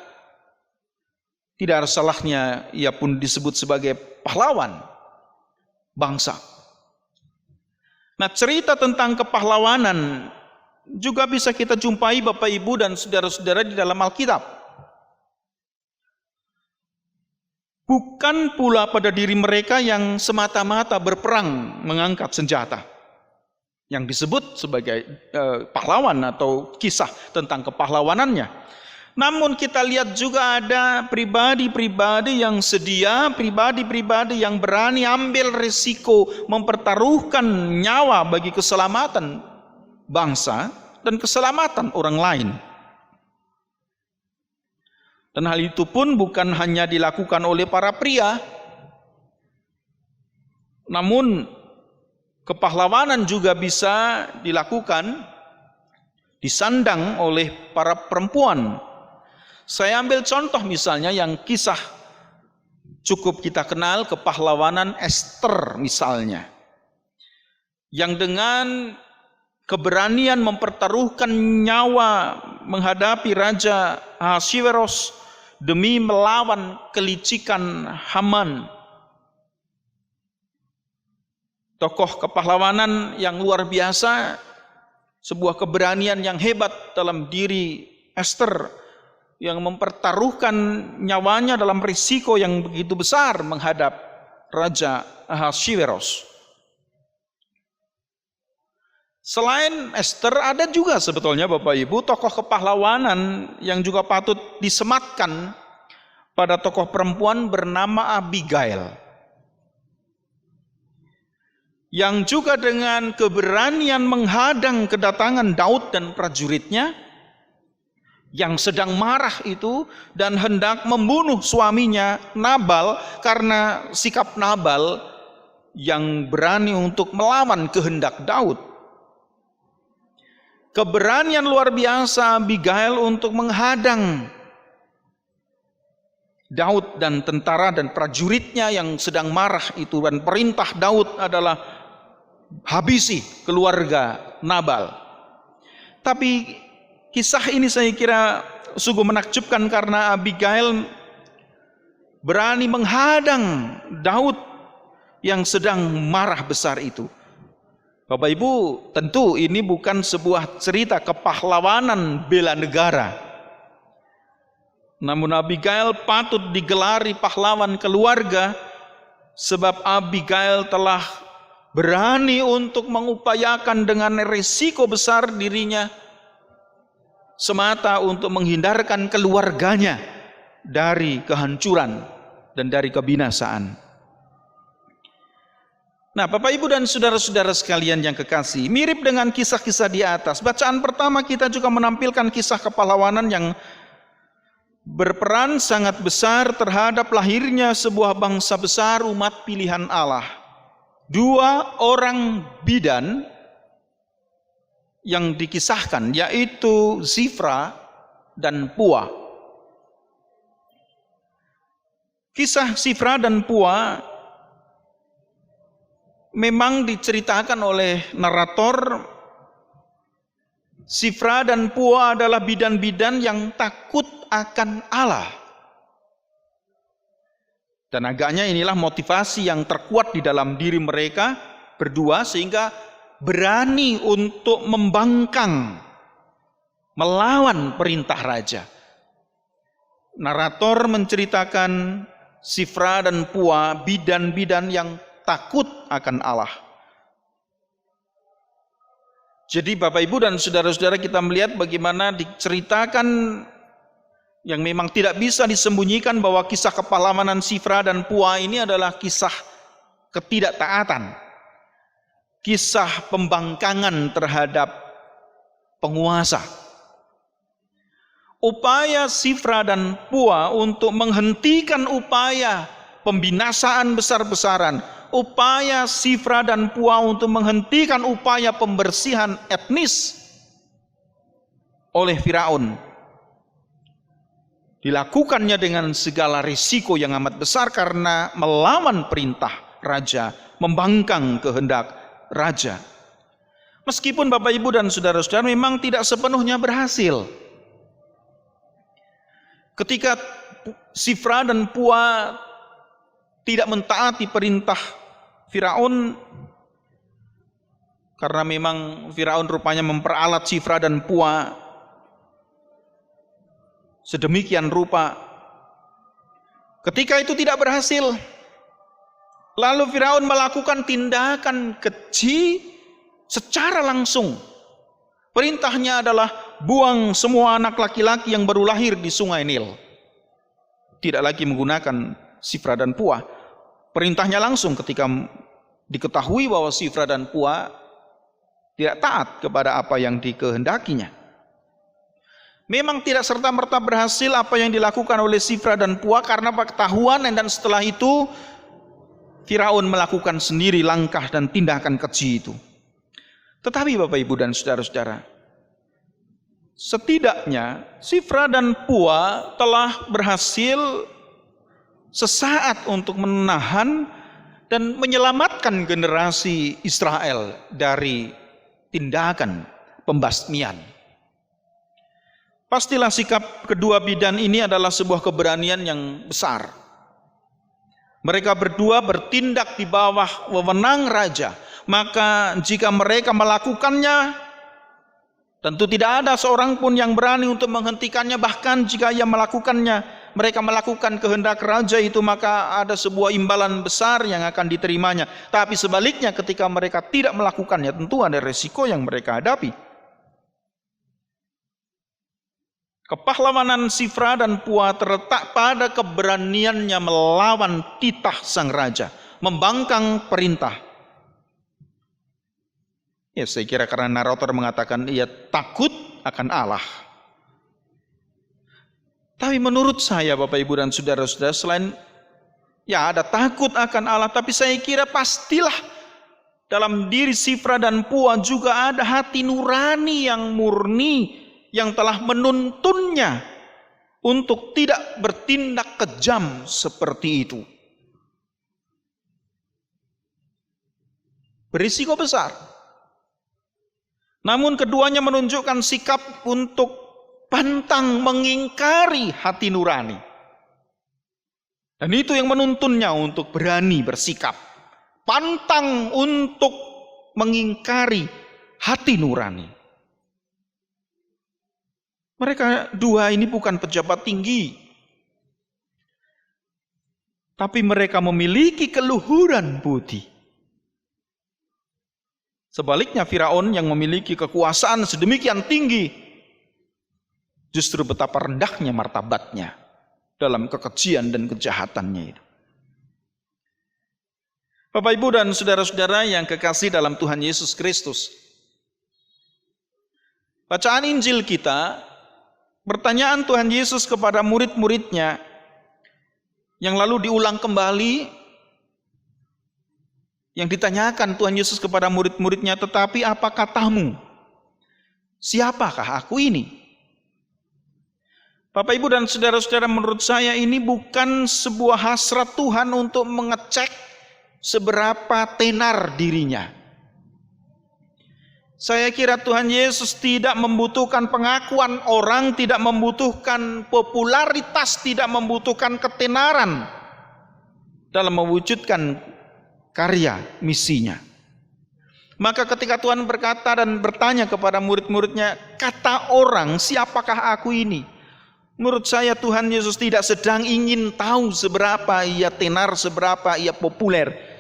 tidak ada salahnya ia pun disebut sebagai pahlawan bangsa. Nah, cerita tentang kepahlawanan juga bisa kita jumpai Bapak Ibu dan saudara-saudara di dalam Alkitab. Bukan pula pada diri mereka yang semata-mata berperang mengangkat senjata, yang disebut sebagai pahlawan atau kisah tentang kepahlawanannya. Namun kita lihat juga ada pribadi-pribadi yang sedia, pribadi-pribadi yang berani ambil risiko mempertaruhkan nyawa bagi keselamatan bangsa dan keselamatan orang lain. Dan hal itu pun bukan hanya dilakukan oleh para pria, namun kepahlawanan juga bisa dilakukan disandang oleh para perempuan. Saya ambil contoh misalnya yang kisah cukup kita kenal, kepahlawanan Ester misalnya, yang dengan keberanian mempertaruhkan nyawa menghadapi Raja Ahasveros demi melawan kelicikan Haman. Tokoh kepahlawanan yang luar biasa, sebuah keberanian yang hebat dalam diri Ester yang mempertaruhkan nyawanya dalam risiko yang begitu besar menghadap Raja Ahasveros. Selain Ester, ada juga sebetulnya Bapak Ibu tokoh kepahlawanan yang juga patut disematkan pada tokoh perempuan bernama Abigail, yang juga dengan keberanian menghadang kedatangan Daud dan prajuritnya yang sedang marah itu dan hendak membunuh suaminya Nabal, karena sikap Nabal yang berani untuk melawan kehendak Daud. Keberanian luar biasa Abigail untuk menghadang Daud dan tentara dan prajuritnya yang sedang marah itu, dan perintah Daud adalah habisi keluarga Nabal. Tapi kisah ini saya kira sungguh menakjubkan karena Abigail berani menghadang Daud yang sedang marah besar itu. Bapak Ibu, tentu ini bukan sebuah cerita kepahlawanan bela negara. Namun Abigail patut digelari pahlawan keluarga, sebab Abigail telah berani untuk mengupayakan dengan risiko besar dirinya semata untuk menghindarkan keluarganya dari kehancuran dan dari kebinasaan. Nah, Bapak Ibu dan saudara-saudara sekalian yang kekasih, mirip dengan kisah-kisah di atas, bacaan pertama kita juga menampilkan kisah kepahlawanan yang berperan sangat besar terhadap lahirnya sebuah bangsa besar, umat pilihan Allah. Dua orang bidan yang dikisahkan, yaitu Zifra dan Pua. Kisah Zifra dan Pua memang diceritakan oleh narator. Zifra dan Pua adalah bidan-bidan yang takut akan Allah. Dan agaknya inilah motivasi yang terkuat di dalam diri mereka berdua, sehingga berani untuk membangkang, melawan perintah raja. Narator menceritakan Zifra dan Pua, bidan-bidan yang takut akan Allah. Jadi Bapak Ibu dan saudara-saudara, kita melihat bagaimana diceritakan yang memang tidak bisa disembunyikan bahwa kisah kepahlawanan Zifra dan Pua ini adalah kisah ketidaktaatan, kisah pembangkangan terhadap penguasa. Upaya Zifra dan Pua untuk menghentikan upaya pembinasaan besar-besaran, upaya Zifra dan Pua untuk menghentikan upaya pembersihan etnis oleh Firaun, dilakukannya dengan segala risiko yang amat besar karena melawan perintah raja, membangkang kehendak raja. Meskipun Bapak Ibu dan saudara-saudara memang tidak sepenuhnya berhasil. Ketika Zifra dan Pua tidak mentaati perintah Firaun, karena memang Firaun rupanya memperalat Zifra dan Pua sedemikian rupa. Ketika itu tidak berhasil, lalu Firaun melakukan tindakan keji secara langsung. Perintahnya adalah buang semua anak laki-laki yang baru lahir di sungai Nil. Tidak lagi menggunakan Zifra dan Pua. Perintahnya langsung ketika diketahui bahwa Zifra dan Pua tidak taat kepada apa yang dikehendakinya. Memang tidak serta-merta berhasil apa yang dilakukan oleh Zifra dan Pua karena ketahuan, dan setelah itu Firaun melakukan sendiri langkah dan tindakan keji itu. Tetapi Bapak Ibu dan saudara-saudara, Setidaknya Sifra dan Pua telah berhasil sesaat untuk menahan dan menyelamatkan generasi Israel dari tindakan pembasmian. Pastilah sikap kedua bidan ini adalah sebuah keberanian yang besar. Mereka berdua bertindak di bawah wewenang raja. Maka jika mereka melakukannya, tentu tidak ada seorang pun yang berani untuk menghentikannya. Bahkan jika ia melakukannya, mereka melakukan kehendak raja itu, maka ada sebuah imbalan besar yang akan diterimanya. Tapi sebaliknya ketika mereka tidak melakukannya, tentu ada resiko yang mereka hadapi. Kepahlawanan Sifra dan Pua terletak pada keberaniannya melawan titah sang raja, membangkang perintah. Ya, saya kira karena narator mengatakan ia takut akan Allah. Tapi menurut saya Bapak Ibu dan Saudara-saudara, selain ya ada takut akan Allah, tapi saya kira pastilah dalam diri Sifra dan Pua juga ada hati nurani yang murni, yang telah menuntunnya untuk tidak bertindak kejam seperti itu. Berisiko besar. Namun keduanya menunjukkan sikap untuk pantang mengingkari hati nurani. Dan itu yang menuntunnya untuk berani bersikap. Pantang untuk mengingkari hati nurani. Mereka dua ini bukan pejabat tinggi, tapi mereka memiliki keluhuran budi. Sebaliknya Firaun yang memiliki kekuasaan sedemikian tinggi, justru betapa rendahnya martabatnya dalam kekejian dan kejahatannya itu. Bapak, Ibu, dan saudara-saudara yang kekasih dalam Tuhan Yesus Kristus, bacaan Injil kita, pertanyaan Tuhan Yesus kepada murid-muridnya yang lalu diulang kembali, yang ditanyakan Tuhan Yesus kepada murid-muridnya, tetapi apa katamu? Siapakah aku ini? Bapak, Ibu, dan saudara-saudara, menurut saya ini bukan sebuah hasrat Tuhan untuk mengecek seberapa tenar dirinya. Saya kira Tuhan Yesus tidak membutuhkan pengakuan orang, tidak membutuhkan popularitas, tidak membutuhkan ketenaran dalam mewujudkan karya misinya. Maka ketika Tuhan berkata dan bertanya kepada murid-muridnya, kata orang, siapakah aku ini? Menurut saya Tuhan Yesus tidak sedang ingin tahu seberapa ia tenar, seberapa ia populer.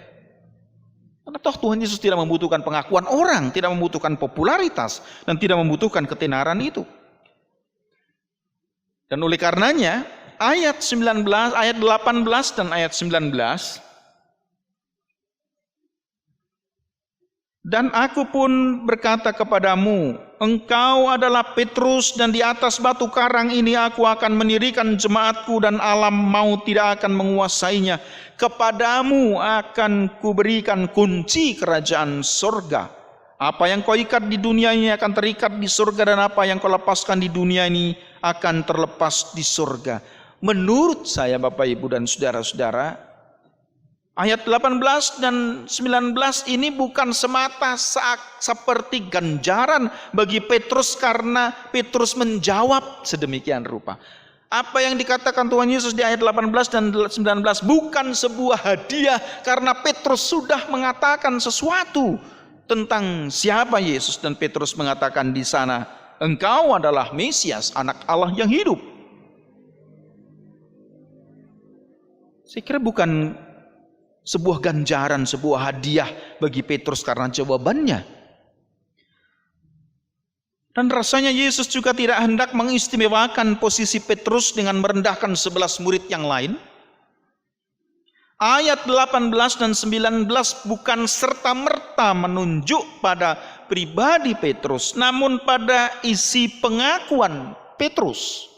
Karena toh Tuhan Yesus tidak membutuhkan pengakuan orang, tidak membutuhkan popularitas, dan tidak membutuhkan ketenaran itu. Dan oleh karenanya, ayat 18 dan ayat 19, dan aku pun berkata kepadamu, engkau adalah Petrus, dan di atas batu karang ini aku akan mendirikan jemaatku, dan alam maut tidak akan menguasainya. Kepadamu akan kuberikan kunci kerajaan surga. Apa yang kau ikat di dunia ini akan terikat di surga, dan apa yang kau lepaskan di dunia ini akan terlepas di surga. Menurut saya Bapak, Ibu, dan saudara-saudara, ayat 18 dan 19 ini bukan semata seperti ganjaran bagi Petrus karena Petrus menjawab sedemikian rupa. Apa yang dikatakan Tuhan Yesus di ayat 18 dan 19 bukan sebuah hadiah karena Petrus sudah mengatakan sesuatu tentang siapa Yesus, dan Petrus mengatakan di sana, engkau adalah Mesias, anak Allah yang hidup. Saya kira bukan sebuah ganjaran, sebuah hadiah bagi Petrus karena jawabannya. Dan rasanya Yesus juga tidak hendak mengistimewakan posisi Petrus dengan merendahkan 11 murid yang lain. Ayat 18 dan 19 bukan serta-merta menunjuk pada pribadi Petrus, namun pada isi pengakuan Petrus.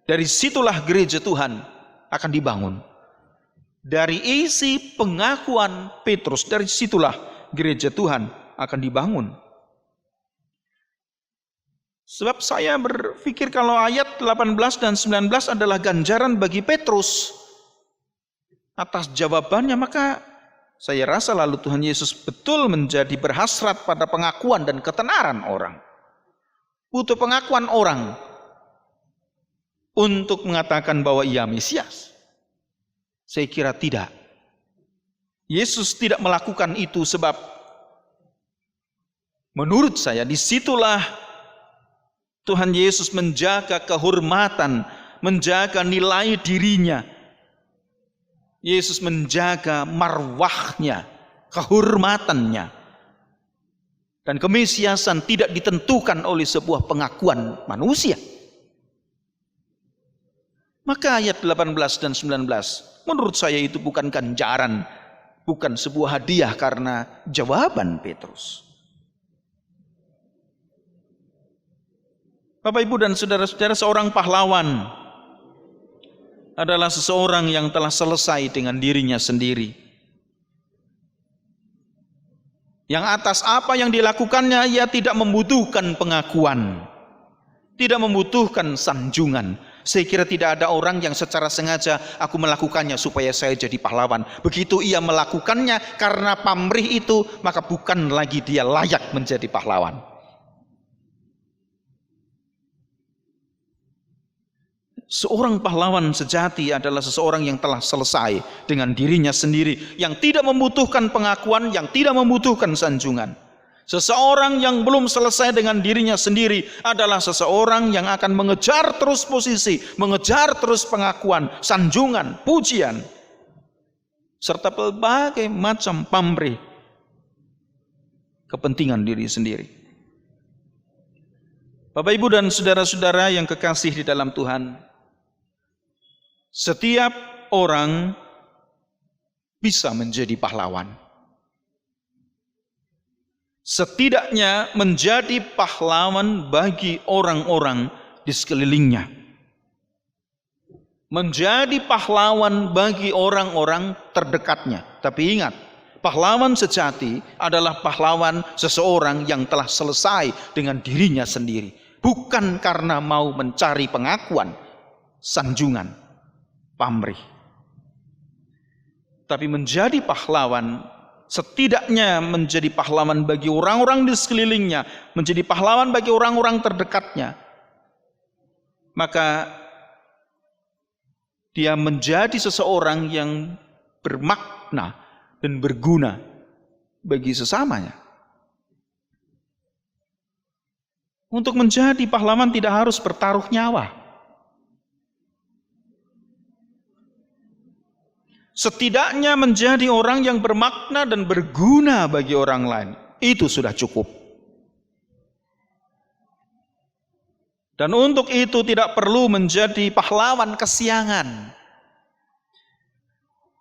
Dari situlah gereja Tuhan akan dibangun. Dari isi pengakuan Petrus, dari situlah gereja Tuhan akan dibangun. Sebab saya berpikir kalau ayat 18 dan 19 adalah ganjaran bagi Petrus atas jawabannya, maka saya rasa lalu Tuhan Yesus betul menjadi berhasrat pada pengakuan dan ketenaran orang. Butuh pengakuan orang untuk mengatakan bahwa ia Mesias. Saya kira tidak. Yesus tidak melakukan itu sebab menurut saya disitulah Tuhan Yesus menjaga kehormatan, menjaga nilai dirinya. Yesus menjaga marwahnya, kehormatannya. Dan kemesiasan tidak ditentukan oleh sebuah pengakuan manusia. Maka ayat 18 dan 19 menurut saya itu bukan ganjaran, bukan sebuah hadiah karena jawaban Petrus. Bapak, Ibu, dan saudara-saudara, seorang pahlawan adalah seseorang yang telah selesai dengan dirinya sendiri. Yang atas apa yang dilakukannya, ia tidak membutuhkan pengakuan, tidak membutuhkan sanjungan. Saya kira tidak ada orang yang secara sengaja, aku melakukannya supaya saya jadi pahlawan. Begitu ia melakukannya karena pamrih itu, maka bukan lagi dia layak menjadi pahlawan. Seorang pahlawan sejati adalah seseorang yang telah selesai dengan dirinya sendiri, yang tidak membutuhkan pengakuan, yang tidak membutuhkan sanjungan. Seseorang yang belum selesai dengan dirinya sendiri adalah seseorang yang akan mengejar terus posisi, mengejar terus pengakuan, sanjungan, pujian, serta berbagai macam pamrih kepentingan diri sendiri. Bapak, Ibu, dan saudara-saudara yang kekasih di dalam Tuhan, setiap orang bisa menjadi pahlawan. Setidaknya menjadi pahlawan bagi orang-orang di sekelilingnya. Menjadi pahlawan bagi orang-orang terdekatnya. Tapi ingat, pahlawan sejati adalah pahlawan seseorang yang telah selesai dengan dirinya sendiri. Bukan karena mau mencari pengakuan, sanjungan, pamrih. Tapi menjadi pahlawan, setidaknya menjadi pahlawan bagi orang-orang di sekelilingnya, menjadi pahlawan bagi orang-orang terdekatnya, maka dia menjadi seseorang yang bermakna dan berguna bagi sesamanya. Untuk menjadi pahlawan tidak harus bertaruh nyawa. Setidaknya menjadi orang yang bermakna dan berguna bagi orang lain, itu sudah cukup. Dan untuk itu tidak perlu menjadi pahlawan kesiangan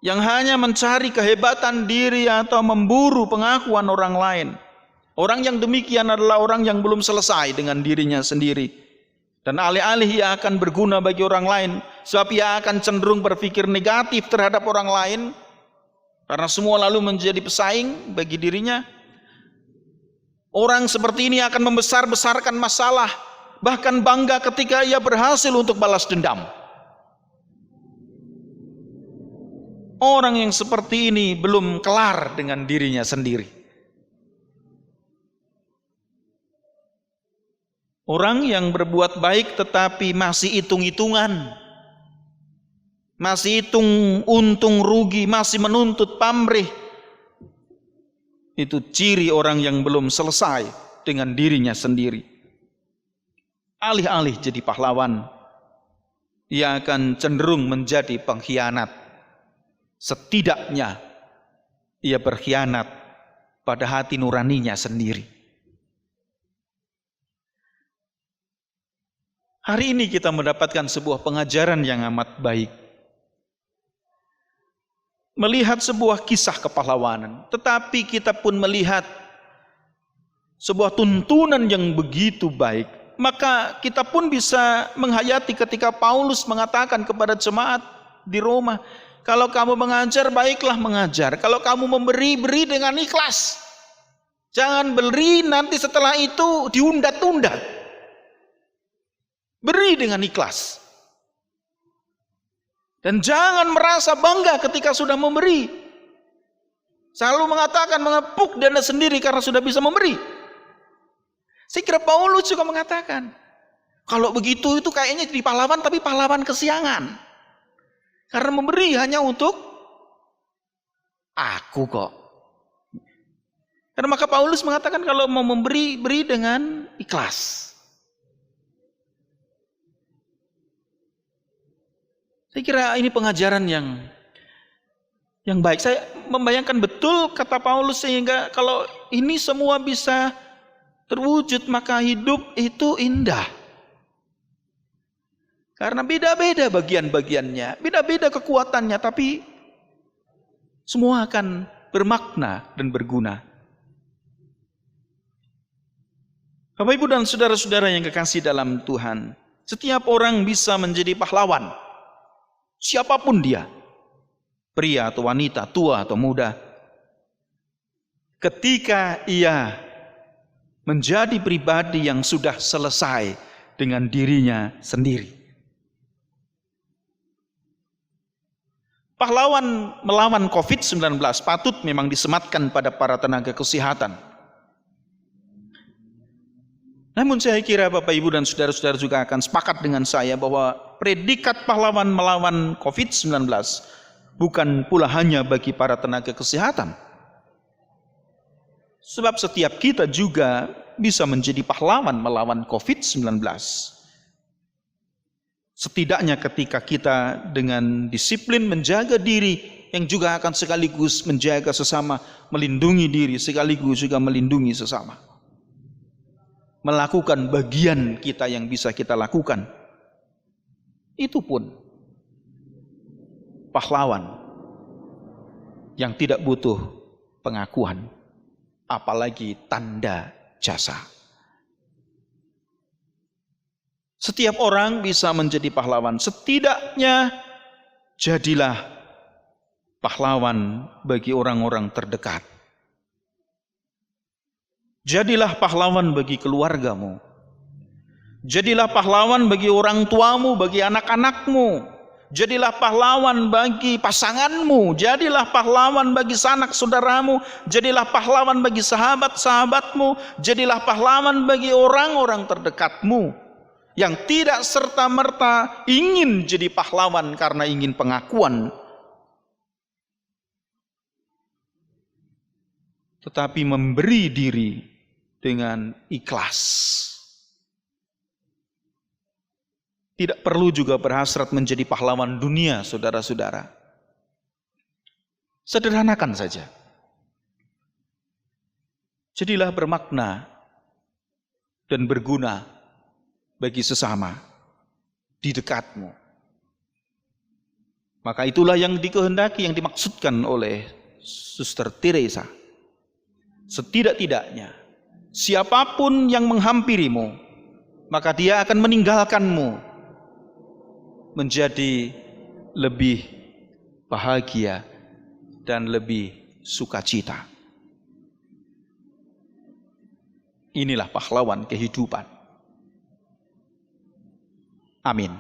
yang hanya mencari kehebatan diri atau memburu pengakuan orang lain. Orang yang demikian adalah orang yang belum selesai dengan dirinya sendiri. Dan alih-alih ia akan berguna bagi orang lain, sebab ia akan cenderung berpikir negatif terhadap orang lain, karena semua lalu menjadi pesaing bagi dirinya. Orang seperti ini akan membesar-besarkan masalah, bahkan bangga ketika ia berhasil untuk balas dendam. Orang yang seperti ini belum kelar dengan dirinya sendiri. Orang yang berbuat baik tetapi masih hitung-hitungan, masih hitung untung rugi, masih menuntut pamrih, itu ciri orang yang belum selesai dengan dirinya sendiri. Alih-alih jadi pahlawan, ia akan cenderung menjadi pengkhianat. Setidaknya ia berkhianat pada hati nuraninya sendiri. Hari ini kita mendapatkan sebuah pengajaran yang amat baik. Melihat sebuah kisah kepahlawanan, tetapi kita pun melihat sebuah tuntunan yang begitu baik. Maka kita pun bisa menghayati ketika Paulus mengatakan kepada jemaat di Roma, kalau kamu mengajar, baiklah mengajar. Kalau kamu memberi, beri dengan ikhlas. Jangan beri nanti setelah itu diunda-tunda. Beri dengan ikhlas. Dan jangan merasa bangga ketika sudah memberi. Selalu mengatakan mengepuk dana sendiri karena sudah bisa memberi. Saya kira Paulus juga mengatakan, kalau begitu itu kayaknya jadi pahlawan, tapi pahlawan kesiangan. Karena memberi hanya untuk aku kok. Karena maka Paulus mengatakan kalau mau memberi, beri dengan ikhlas. Saya kira ini pengajaran yang baik. Saya membayangkan betul kata Paulus, sehingga kalau ini semua bisa terwujud maka hidup itu indah. Karena beda-beda bagian-bagiannya, beda-beda kekuatannya, tapi semua akan bermakna dan berguna. Bapak, Ibu, dan saudara-saudara yang kekasih dalam Tuhan, setiap orang bisa menjadi pahlawan. Siapapun dia, pria atau wanita, tua atau muda, ketika ia menjadi pribadi yang sudah selesai dengan dirinya sendiri. Pahlawan melawan COVID-19 patut memang disematkan pada para tenaga kesehatan. Namun saya kira Bapak, Ibu, dan saudara-saudara juga akan sepakat dengan saya bahwa predikat pahlawan melawan COVID-19 bukan pula hanya bagi para tenaga kesehatan. Sebab setiap kita juga bisa menjadi pahlawan melawan COVID-19. Setidaknya ketika kita dengan disiplin menjaga diri, yang juga akan sekaligus menjaga sesama, melindungi diri sekaligus juga melindungi sesama. Melakukan bagian kita yang bisa kita lakukan. Itu pun pahlawan yang tidak butuh pengakuan, apalagi tanda jasa. Setiap orang bisa menjadi pahlawan. Setidaknya jadilah pahlawan bagi orang-orang terdekat. Jadilah pahlawan bagi keluargamu. Jadilah pahlawan bagi orang tuamu, bagi anak-anakmu. Jadilah pahlawan bagi pasanganmu. Jadilah pahlawan bagi sanak saudaramu. Jadilah pahlawan bagi sahabat-sahabatmu. Jadilah pahlawan bagi orang-orang terdekatmu yang tidak serta-merta ingin jadi pahlawan karena ingin pengakuan, tetapi memberi diri dengan ikhlas. Tidak perlu juga berhasrat menjadi pahlawan dunia, saudara-saudara. Sederhanakan saja. Jadilah bermakna dan berguna bagi sesama di dekatmu. Maka itulah yang dikehendaki, yang dimaksudkan oleh Suster Teresa. Setidak-tidaknya, siapapun yang menghampirimu, maka dia akan meninggalkanmu menjadi lebih bahagia dan lebih sukacita. Inilah pahlawan kehidupan. Amin.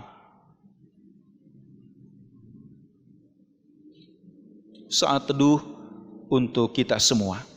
Saat teduh untuk kita semua.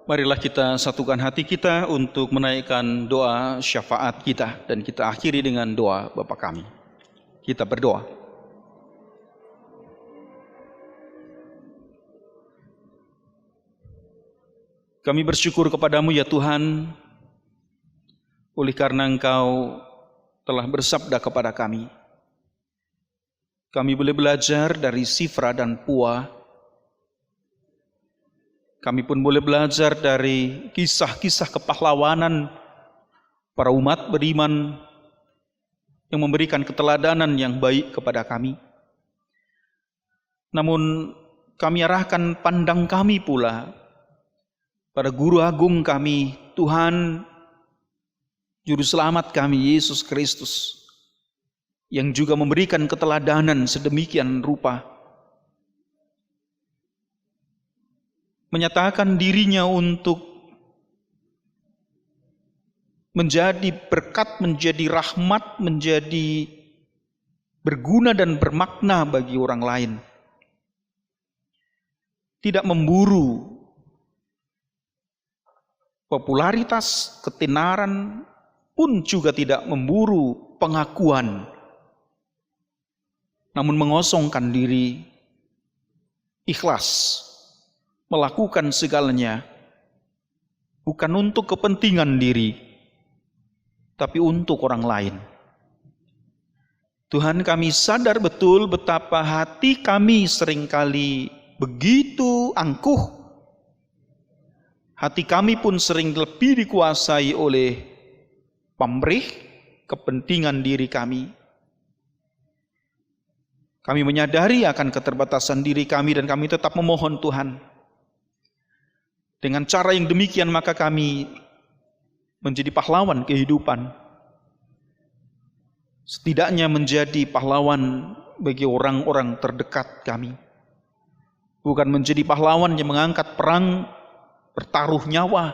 Marilah kita satukan hati kita untuk menaikkan doa syafaat kita, dan kita akhiri dengan doa Bapa kami. Kita berdoa. Kami bersyukur kepadamu ya Tuhan, oleh karena Engkau telah bersabda kepada kami. Kami boleh belajar dari Sifra dan Pua. Kami pun boleh belajar dari kisah-kisah kepahlawanan para umat beriman yang memberikan keteladanan yang baik kepada kami. Namun kami arahkan pandang kami pula pada Guru Agung kami, Tuhan, Juru Selamat kami, Yesus Kristus, yang juga memberikan keteladanan sedemikian rupa, menyatakan dirinya untuk menjadi berkat, menjadi rahmat, menjadi berguna dan bermakna bagi orang lain. Tidak memburu popularitas, ketenaran, pun juga tidak memburu pengakuan, namun mengosongkan diri, ikhlas melakukan segalanya bukan untuk kepentingan diri, tapi untuk orang lain. Tuhan, kami sadar betul betapa hati kami seringkali begitu angkuh. Hati kami pun sering lebih dikuasai oleh pamrih, kepentingan diri kami. Kami menyadari akan keterbatasan diri kami dan kami tetap memohon Tuhan. Dengan cara yang demikian maka kami menjadi pahlawan kehidupan. Setidaknya menjadi pahlawan bagi orang-orang terdekat kami. Bukan menjadi pahlawan yang mengangkat perang bertaruh nyawa,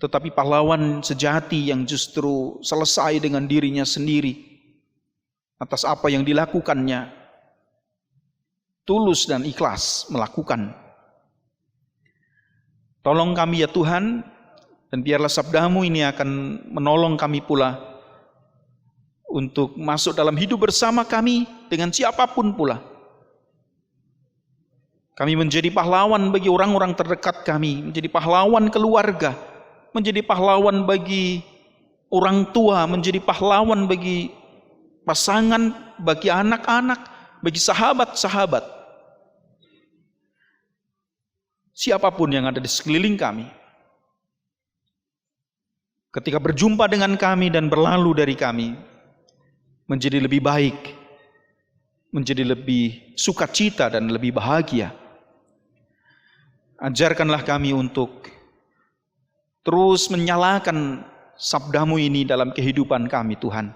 tetapi pahlawan sejati yang justru selesai dengan dirinya sendiri atas apa yang dilakukannya, tulus dan ikhlas melakukan. Tolong kami ya Tuhan, dan biarlah sabdamu ini akan menolong kami pula untuk masuk dalam hidup bersama kami dengan siapapun pula. Kami menjadi pahlawan bagi orang-orang terdekat kami, menjadi pahlawan keluarga, menjadi pahlawan bagi orang tua, menjadi pahlawan bagi pasangan, bagi anak-anak, bagi sahabat-sahabat. Siapapun yang ada di sekeliling kami, ketika berjumpa dengan kami dan berlalu dari kami, menjadi lebih baik, menjadi lebih sukacita dan lebih bahagia. Ajarkanlah kami untuk terus menyalakan sabdamu ini dalam kehidupan kami Tuhan.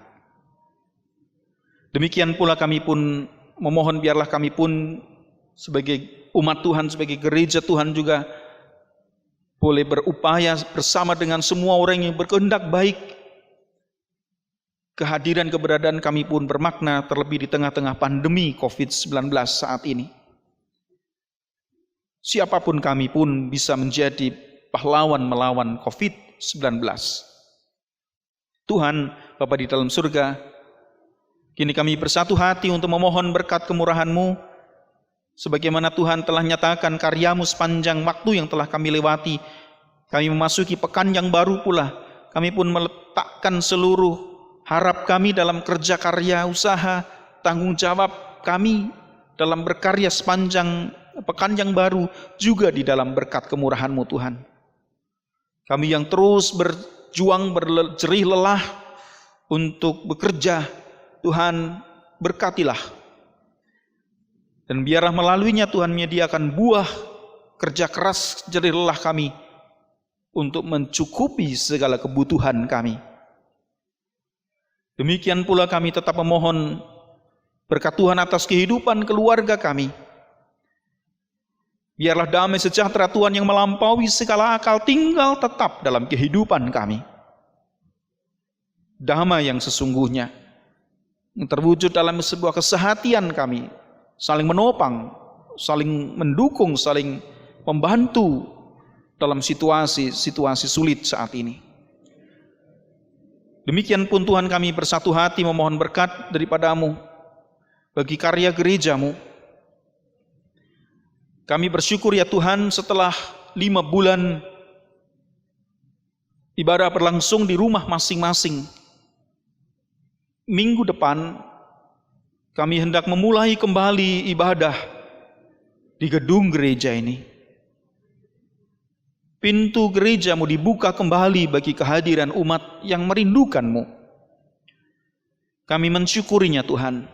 Demikian pula kami pun memohon biarlah kami pun sebagai umat Tuhan, sebagai gereja Tuhan juga boleh berupaya bersama dengan semua orang yang berkehendak baik. Kehadiran keberadaan kami pun bermakna terlebih di tengah-tengah pandemi COVID-19 saat ini. Siapapun kami pun bisa menjadi pahlawan melawan COVID-19. Tuhan, Bapa di dalam surga, kini kami bersatu hati untuk memohon berkat kemurahan-Mu, sebagaimana Tuhan telah nyatakan karya-Mu sepanjang waktu yang telah kami lewati. Kami memasuki pekan yang baru pula. Kami pun meletakkan seluruh harap kami dalam kerja karya usaha, tanggung jawab kami dalam berkarya sepanjang pekan yang baru, juga di dalam berkat kemurahan-Mu Tuhan. Kami yang terus berjuang, berjerih lelah untuk bekerja, Tuhan berkatilah. Dan biarlah melaluinya Tuhan menyediakan buah kerja keras jerih lelah kami untuk mencukupi segala kebutuhan kami. Demikian pula kami tetap memohon berkat Tuhan atas kehidupan keluarga kami. Biarlah damai sejahtera Tuhan yang melampaui segala akal tinggal tetap dalam kehidupan kami. Damai yang sesungguhnya yang terwujud dalam sebuah kesehatian kami, saling menopang, saling mendukung, saling membantu dalam situasi sulit saat ini. Demikian pun Tuhan, kami bersatu hati memohon berkat daripada-Mu bagi karya gereja-Mu. Kami bersyukur ya Tuhan, setelah 5 bulan ibadah berlangsung di rumah masing-masing, minggu depan kami hendak memulai kembali ibadah di gedung gereja ini. Pintu gereja-Mu dibuka kembali bagi kehadiran umat yang merindukan-Mu. Kami mensyukurinya Tuhan.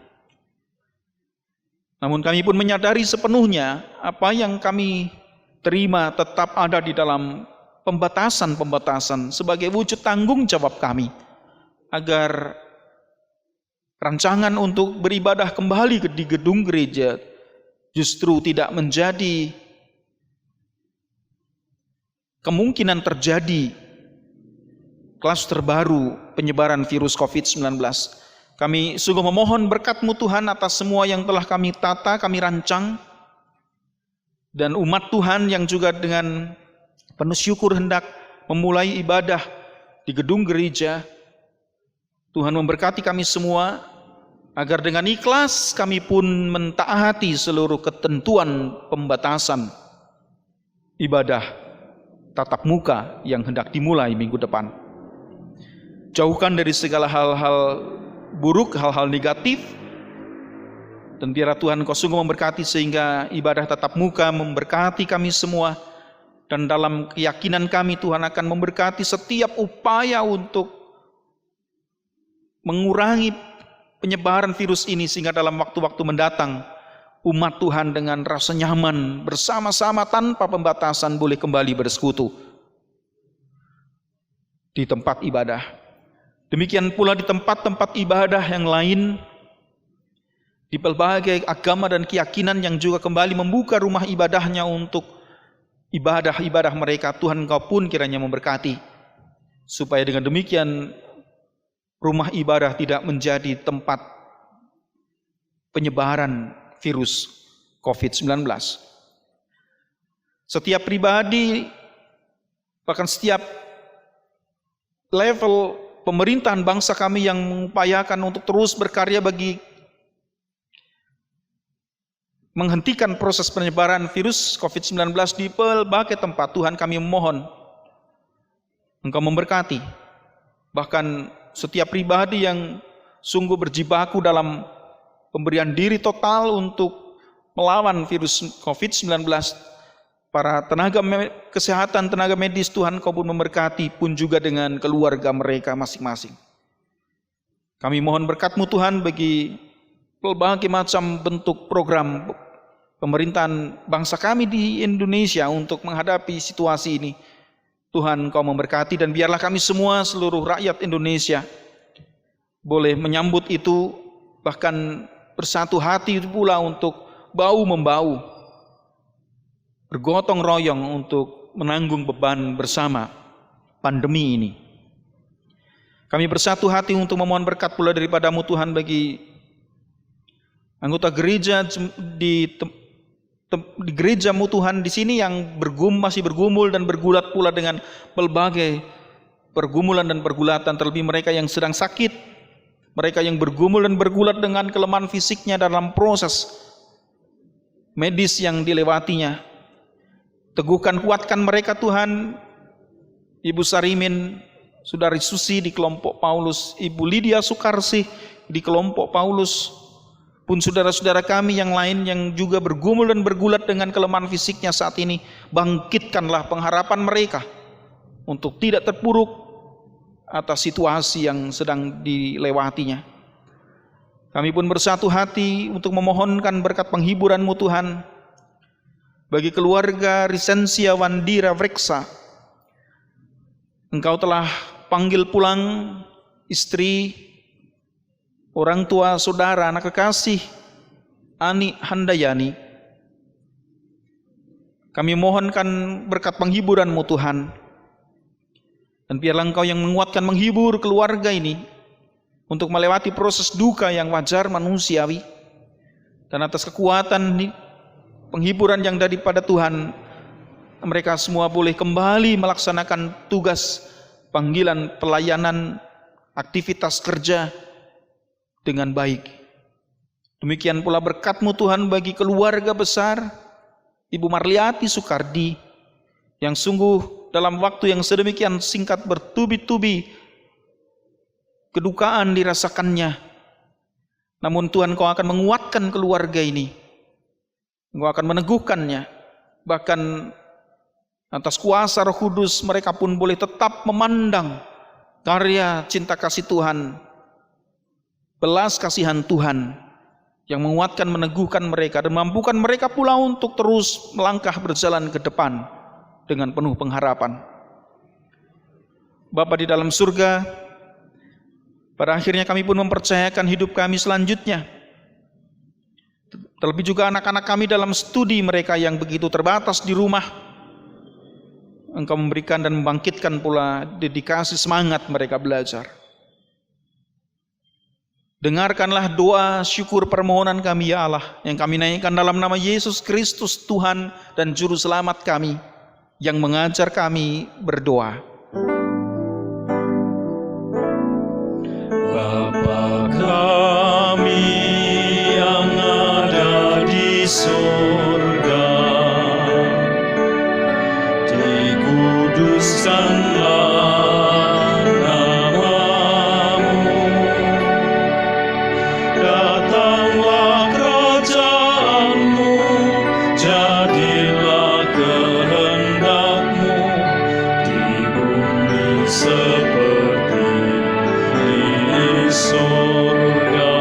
Namun kami pun menyadari sepenuhnya apa yang kami terima tetap ada di dalam pembatasan-pembatasan sebagai wujud tanggung jawab kami, agar rancangan untuk beribadah kembali di gedung gereja justru tidak menjadi kemungkinan terjadi klaster baru penyebaran virus COVID-19. Kami sungguh memohon berkat-Mu Tuhan atas semua yang telah kami tata, kami rancang, dan umat Tuhan yang juga dengan penuh syukur hendak memulai ibadah di gedung gereja. Tuhan memberkati kami semua, agar dengan ikhlas kami pun mentaati seluruh ketentuan pembatasan ibadah tatap muka yang hendak dimulai minggu depan. Jauhkan dari segala hal-hal buruk, hal-hal negatif, dan biarlah Tuhan Kau sungguh memberkati sehingga ibadah tatap muka memberkati kami semua, dan dalam keyakinan kami Tuhan akan memberkati setiap upaya untuk mengurangi penyebaran virus ini, sehingga dalam waktu-waktu mendatang umat Tuhan dengan rasa nyaman bersama-sama tanpa pembatasan boleh kembali bersekutu di tempat ibadah. Demikian pula di tempat-tempat ibadah yang lain, di berbagai agama dan keyakinan yang juga kembali membuka rumah ibadahnya untuk ibadah-ibadah mereka. Tuhan Kau pun kiranya memberkati, supaya dengan demikian rumah ibadah tidak menjadi tempat penyebaran virus COVID-19. Setiap pribadi, bahkan setiap level pemerintahan bangsa kami yang mengupayakan untuk terus berkarya bagi menghentikan proses penyebaran virus COVID-19 di berbagai tempat. Tuhan, kami memohon Engkau memberkati, bahkan setiap pribadi yang sungguh berjibaku dalam pemberian diri total untuk melawan virus COVID-19, para tenaga kesehatan, tenaga medis, Tuhan Kau pun memberkati, pun juga dengan keluarga mereka masing-masing. Kami mohon berkat-Mu Tuhan bagi berbagai macam bentuk program pemerintahan bangsa kami di Indonesia untuk menghadapi situasi ini. Tuhan Kau memberkati, dan biarlah kami semua, seluruh rakyat Indonesia, boleh menyambut itu, bahkan bersatu hati pula untuk bahu-membahu, bergotong royong untuk menanggung beban bersama pandemi ini. Kami bersatu hati untuk memohon berkat pula daripada-Mu Tuhan bagi anggota gereja di gereja-Mu Tuhan di sini yang masih bergumul dan bergulat pula dengan berbagai pergumulan dan pergulatan, terlebih mereka yang sedang sakit, mereka yang bergumul dan bergulat dengan kelemahan fisiknya dalam proses medis yang dilewatinya. Teguhkan, kuatkan mereka Tuhan. Ibu Sarimin, Saudari Susi di kelompok Paulus, Ibu Lydia Sukarsih di kelompok Paulus, pun saudara-saudara kami yang lain yang juga bergumul dan bergulat dengan kelemahan fisiknya saat ini, bangkitkanlah pengharapan mereka untuk tidak terpuruk atas situasi yang sedang dilewatinya. Kami pun bersatu hati untuk memohonkan berkat penghiburan-Mu Tuhan bagi keluarga Risensia Wandira Vreksa. Engkau telah panggil pulang istri, orang tua, saudara, anak kekasih Ani Handayani. Kami mohonkan berkat penghiburan-Mu Tuhan, dan biarlah Engkau yang menguatkan, menghibur keluarga ini untuk melewati proses duka yang wajar manusiawi, dan atas kekuatan penghiburan yang daripada Tuhan, mereka semua boleh kembali melaksanakan tugas, panggilan, pelayanan, aktivitas kerja dengan baik. Demikian pula berkat-Mu Tuhan bagi keluarga besar Ibu Marliati Soekardi yang sungguh dalam waktu yang sedemikian singkat bertubi-tubi kedukaan dirasakannya. Namun Tuhan, Kau akan menguatkan keluarga ini. Engkau akan meneguhkannya. Bahkan atas kuasa Roh Kudus mereka pun boleh tetap memandang karya cinta kasih Tuhan, belas kasihan Tuhan yang menguatkan, meneguhkan mereka dan mampukan mereka pula untuk terus melangkah berjalan ke depan dengan penuh pengharapan. Bapa di dalam surga, pada akhirnya kami pun mempercayakan hidup kami selanjutnya. Terlebih juga anak-anak kami dalam studi mereka yang begitu terbatas di rumah. Engkau memberikan dan membangkitkan pula dedikasi semangat mereka belajar. Dengarkanlah doa syukur permohonan kami ya Allah, yang kami naikkan dalam nama Yesus Kristus Tuhan dan Juru Selamat kami, yang mengajar kami berdoa. Bapa kami yang ada di surga, dikuduskanlah nama-Mu, datanglah kerajaan-Mu, jadilah kehendak-Mu di bumi seperti di surga.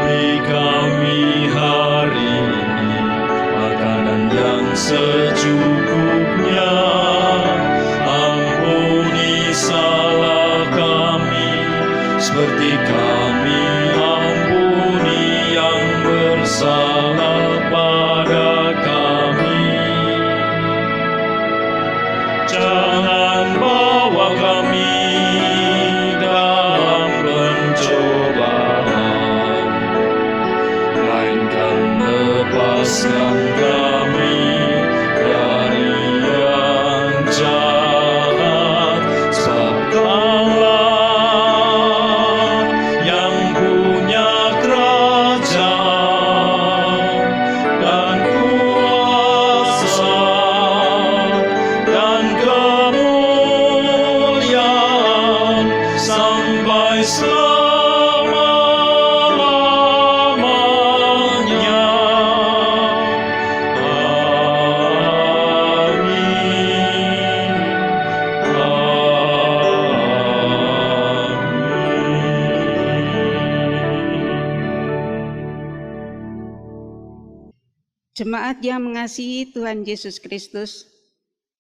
Beri kami hari ini makanan yang secukupnya, ampuni salah kami seperti kami ampuni yang bersalah pada kami. Jangan bawa kami dalam pencobaan, melainkan lepaskan kami dari yang jahat. Sebab Kaulah yang punya kerajaan dan kuasa dan kemuliaan sampai selama-lamanya. Jemaat yang mengasihi Tuhan Yesus Kristus,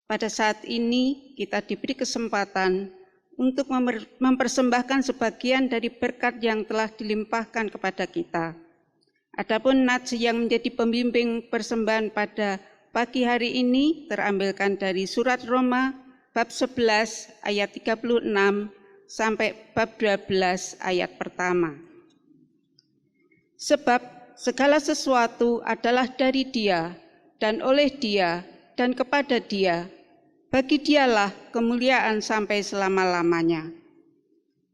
pada saat ini kita diberi kesempatan untuk mempersembahkan sebagian dari berkat yang telah dilimpahkan kepada kita. Adapun nats yang menjadi pembimbing persembahan pada pagi hari ini terambilkan dari surat Roma bab 11 ayat 36 sampai bab 12 ayat pertama. Sebab segala sesuatu adalah dari Dia, dan oleh Dia, dan kepada Dia. Bagi Dialah kemuliaan sampai selama-lamanya.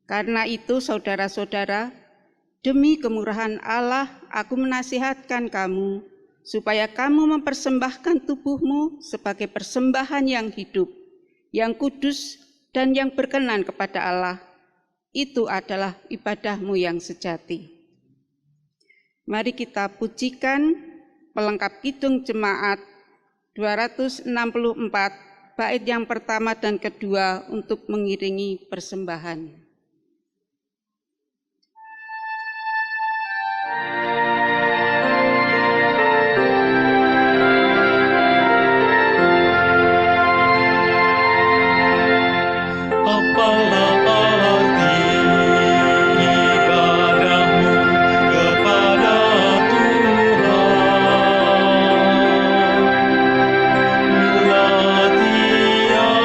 Karena itu, saudara-saudara, demi kemurahan Allah, aku menasihatkan kamu, supaya kamu mempersembahkan tubuhmu sebagai persembahan yang hidup, yang kudus, dan yang berkenan kepada Allah. Itu adalah ibadahmu yang sejati. Mari kita pujikan pelengkap kidung jemaat 264 bait yang pertama dan kedua untuk mengiringi persembahan. Apalah arti ibadahmu kepada Tuhan, bila tiada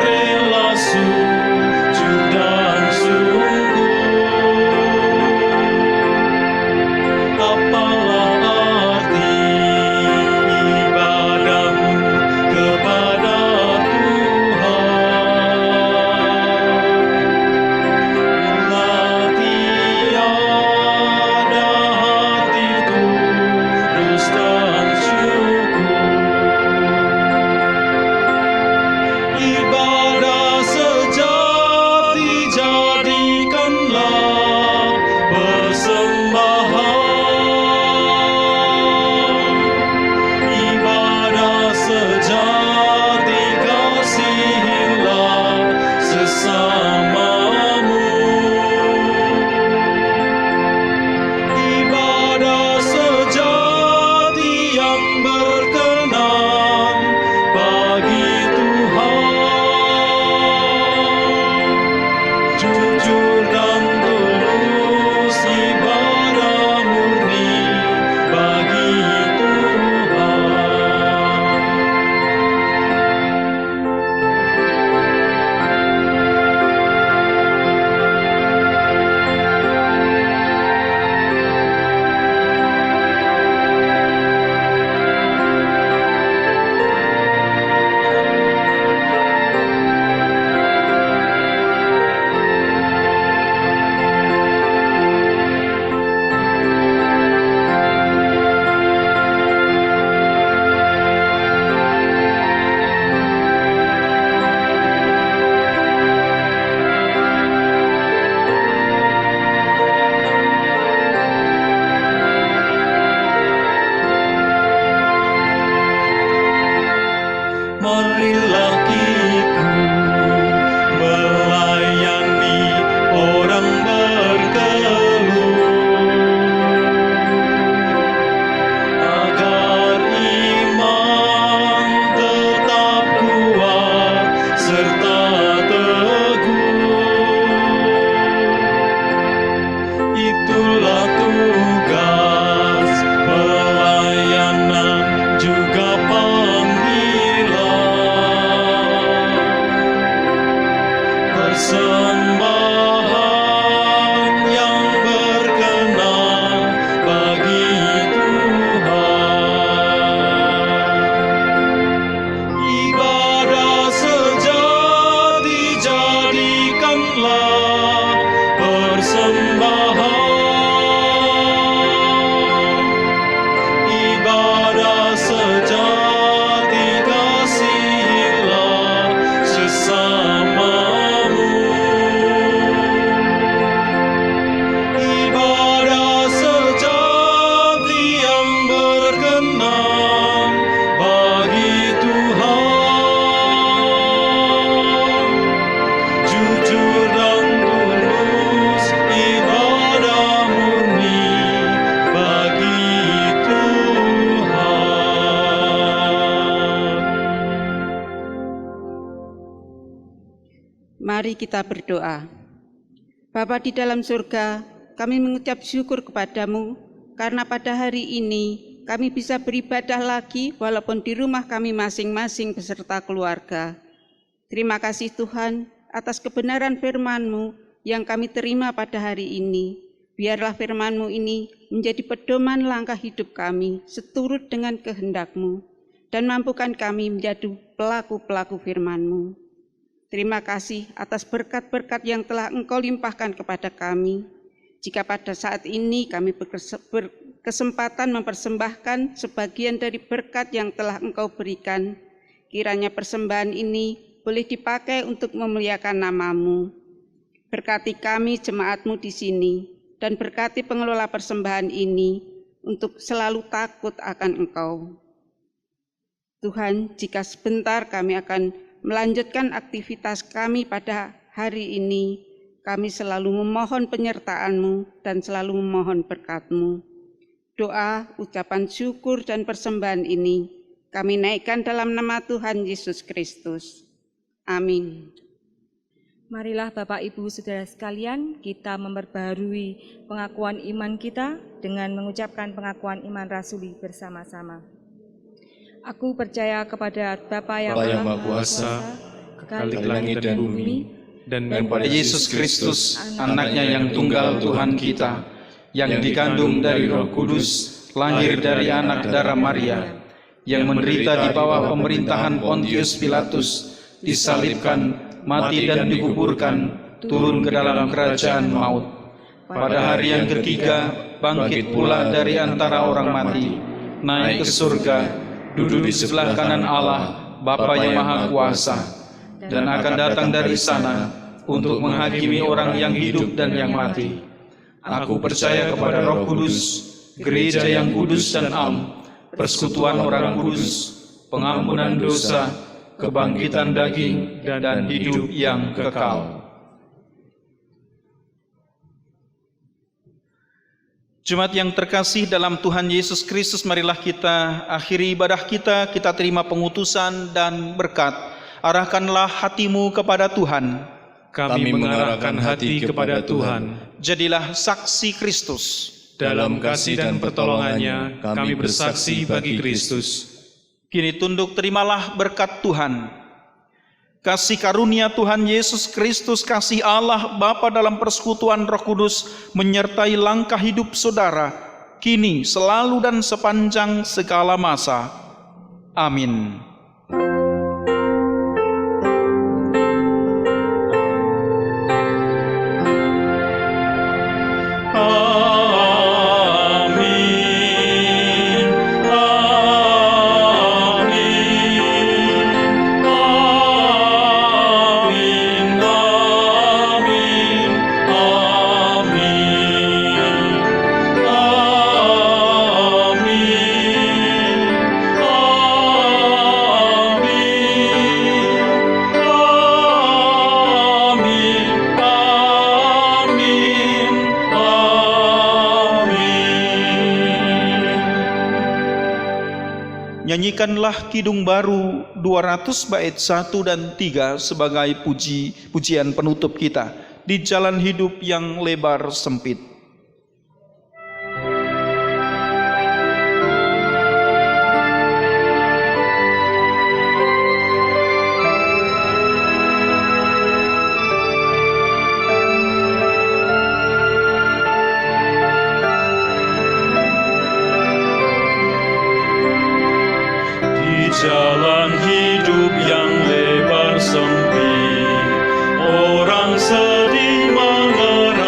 rela Mari kita berdoa. Bapa di dalam surga, kami mengucap syukur kepadamu karena pada hari ini kami bisa beribadah lagi walaupun di rumah kami masing-masing beserta keluarga. Terima kasih Tuhan atas kebenaran firman-Mu yang kami terima pada hari ini. Biarlah firman-Mu ini menjadi pedoman langkah hidup kami seturut dengan kehendak-Mu dan mampukan kami menjadi pelaku-pelaku firman-Mu. Terima kasih atas berkat-berkat yang telah Engkau limpahkan kepada kami. Jika pada saat ini kami berkesempatan mempersembahkan sebagian dari berkat yang telah Engkau berikan, kiranya persembahan ini boleh dipakai untuk memuliakan nama-Mu. Berkati kami jemaat-Mu di sini, dan berkati pengelola persembahan ini untuk selalu takut akan Engkau. Tuhan, jika sebentar kami akan melanjutkan aktivitas kami pada hari ini, kami selalu memohon penyertaan-Mu dan selalu memohon berkat-Mu. Doa, ucapan syukur dan persembahan ini kami naikkan dalam nama Tuhan Yesus Kristus. Amin. Marilah Bapak Ibu Saudara sekalian, kita memperbaharui pengakuan iman kita dengan mengucapkan pengakuan iman rasuli bersama-sama. Aku percaya kepada Bapa yang Maha Kuasa, Khalik langit dan bumi, dan kepada Yesus Kristus, anaknya yang tunggal Tuhan kita, yang dikandung dari Roh Kudus, lahir dari anak darah Maria, yang menderita di bawah pemerintahan Pontius Pilatus, disalibkan, mati dan dikuburkan, turun ke dalam kerajaan maut. Pada hari yang ketiga, bangkit pula dari antara orang mati, naik ke surga, duduk di sebelah kanan Allah, Bapa yang Maha Kuasa, dan akan datang dari sana untuk menghakimi orang yang hidup dan yang mati. Aku percaya kepada Roh Kudus, gereja yang kudus dan am, persekutuan orang kudus, pengampunan dosa, kebangkitan daging, dan hidup yang kekal. Jemaat yang terkasih dalam Tuhan Yesus Kristus, marilah kita akhiri ibadah kita terima pengutusan dan berkat. Arahkanlah hatimu kepada Tuhan. Kami mengarahkan hati kepada Tuhan. Jadilah saksi Kristus. Dalam kasih dan pertolongannya, kami bersaksi bagi Kristus. Kini tunduk terimalah berkat Tuhan. Kasih karunia Tuhan Yesus Kristus, kasih Allah Bapa dalam persekutuan Roh Kudus menyertai langkah hidup saudara, kini, selalu dan sepanjang segala masa. Amin. Nyanyikanlah Kidung Baru 200 bait 1 dan 3 sebagai pujian penutup kita di jalan hidup yang lebar sempit. Jalan hidup yang lebar sempit, orang sedih mengeram.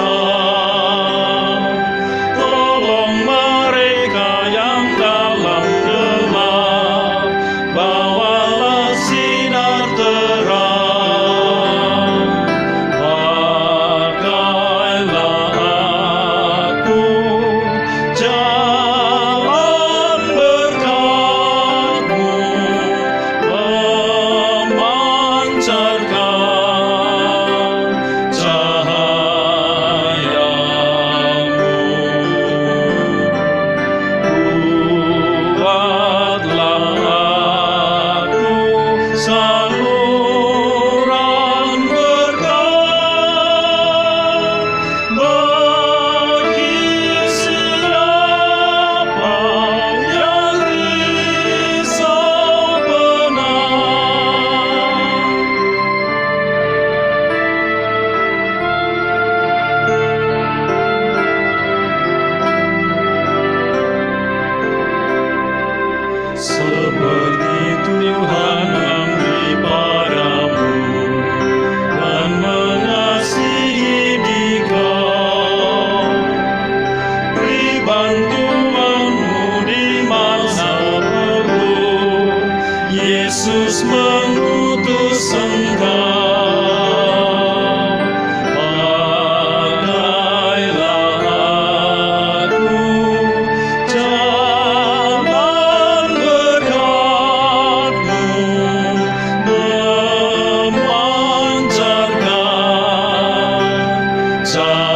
percaya.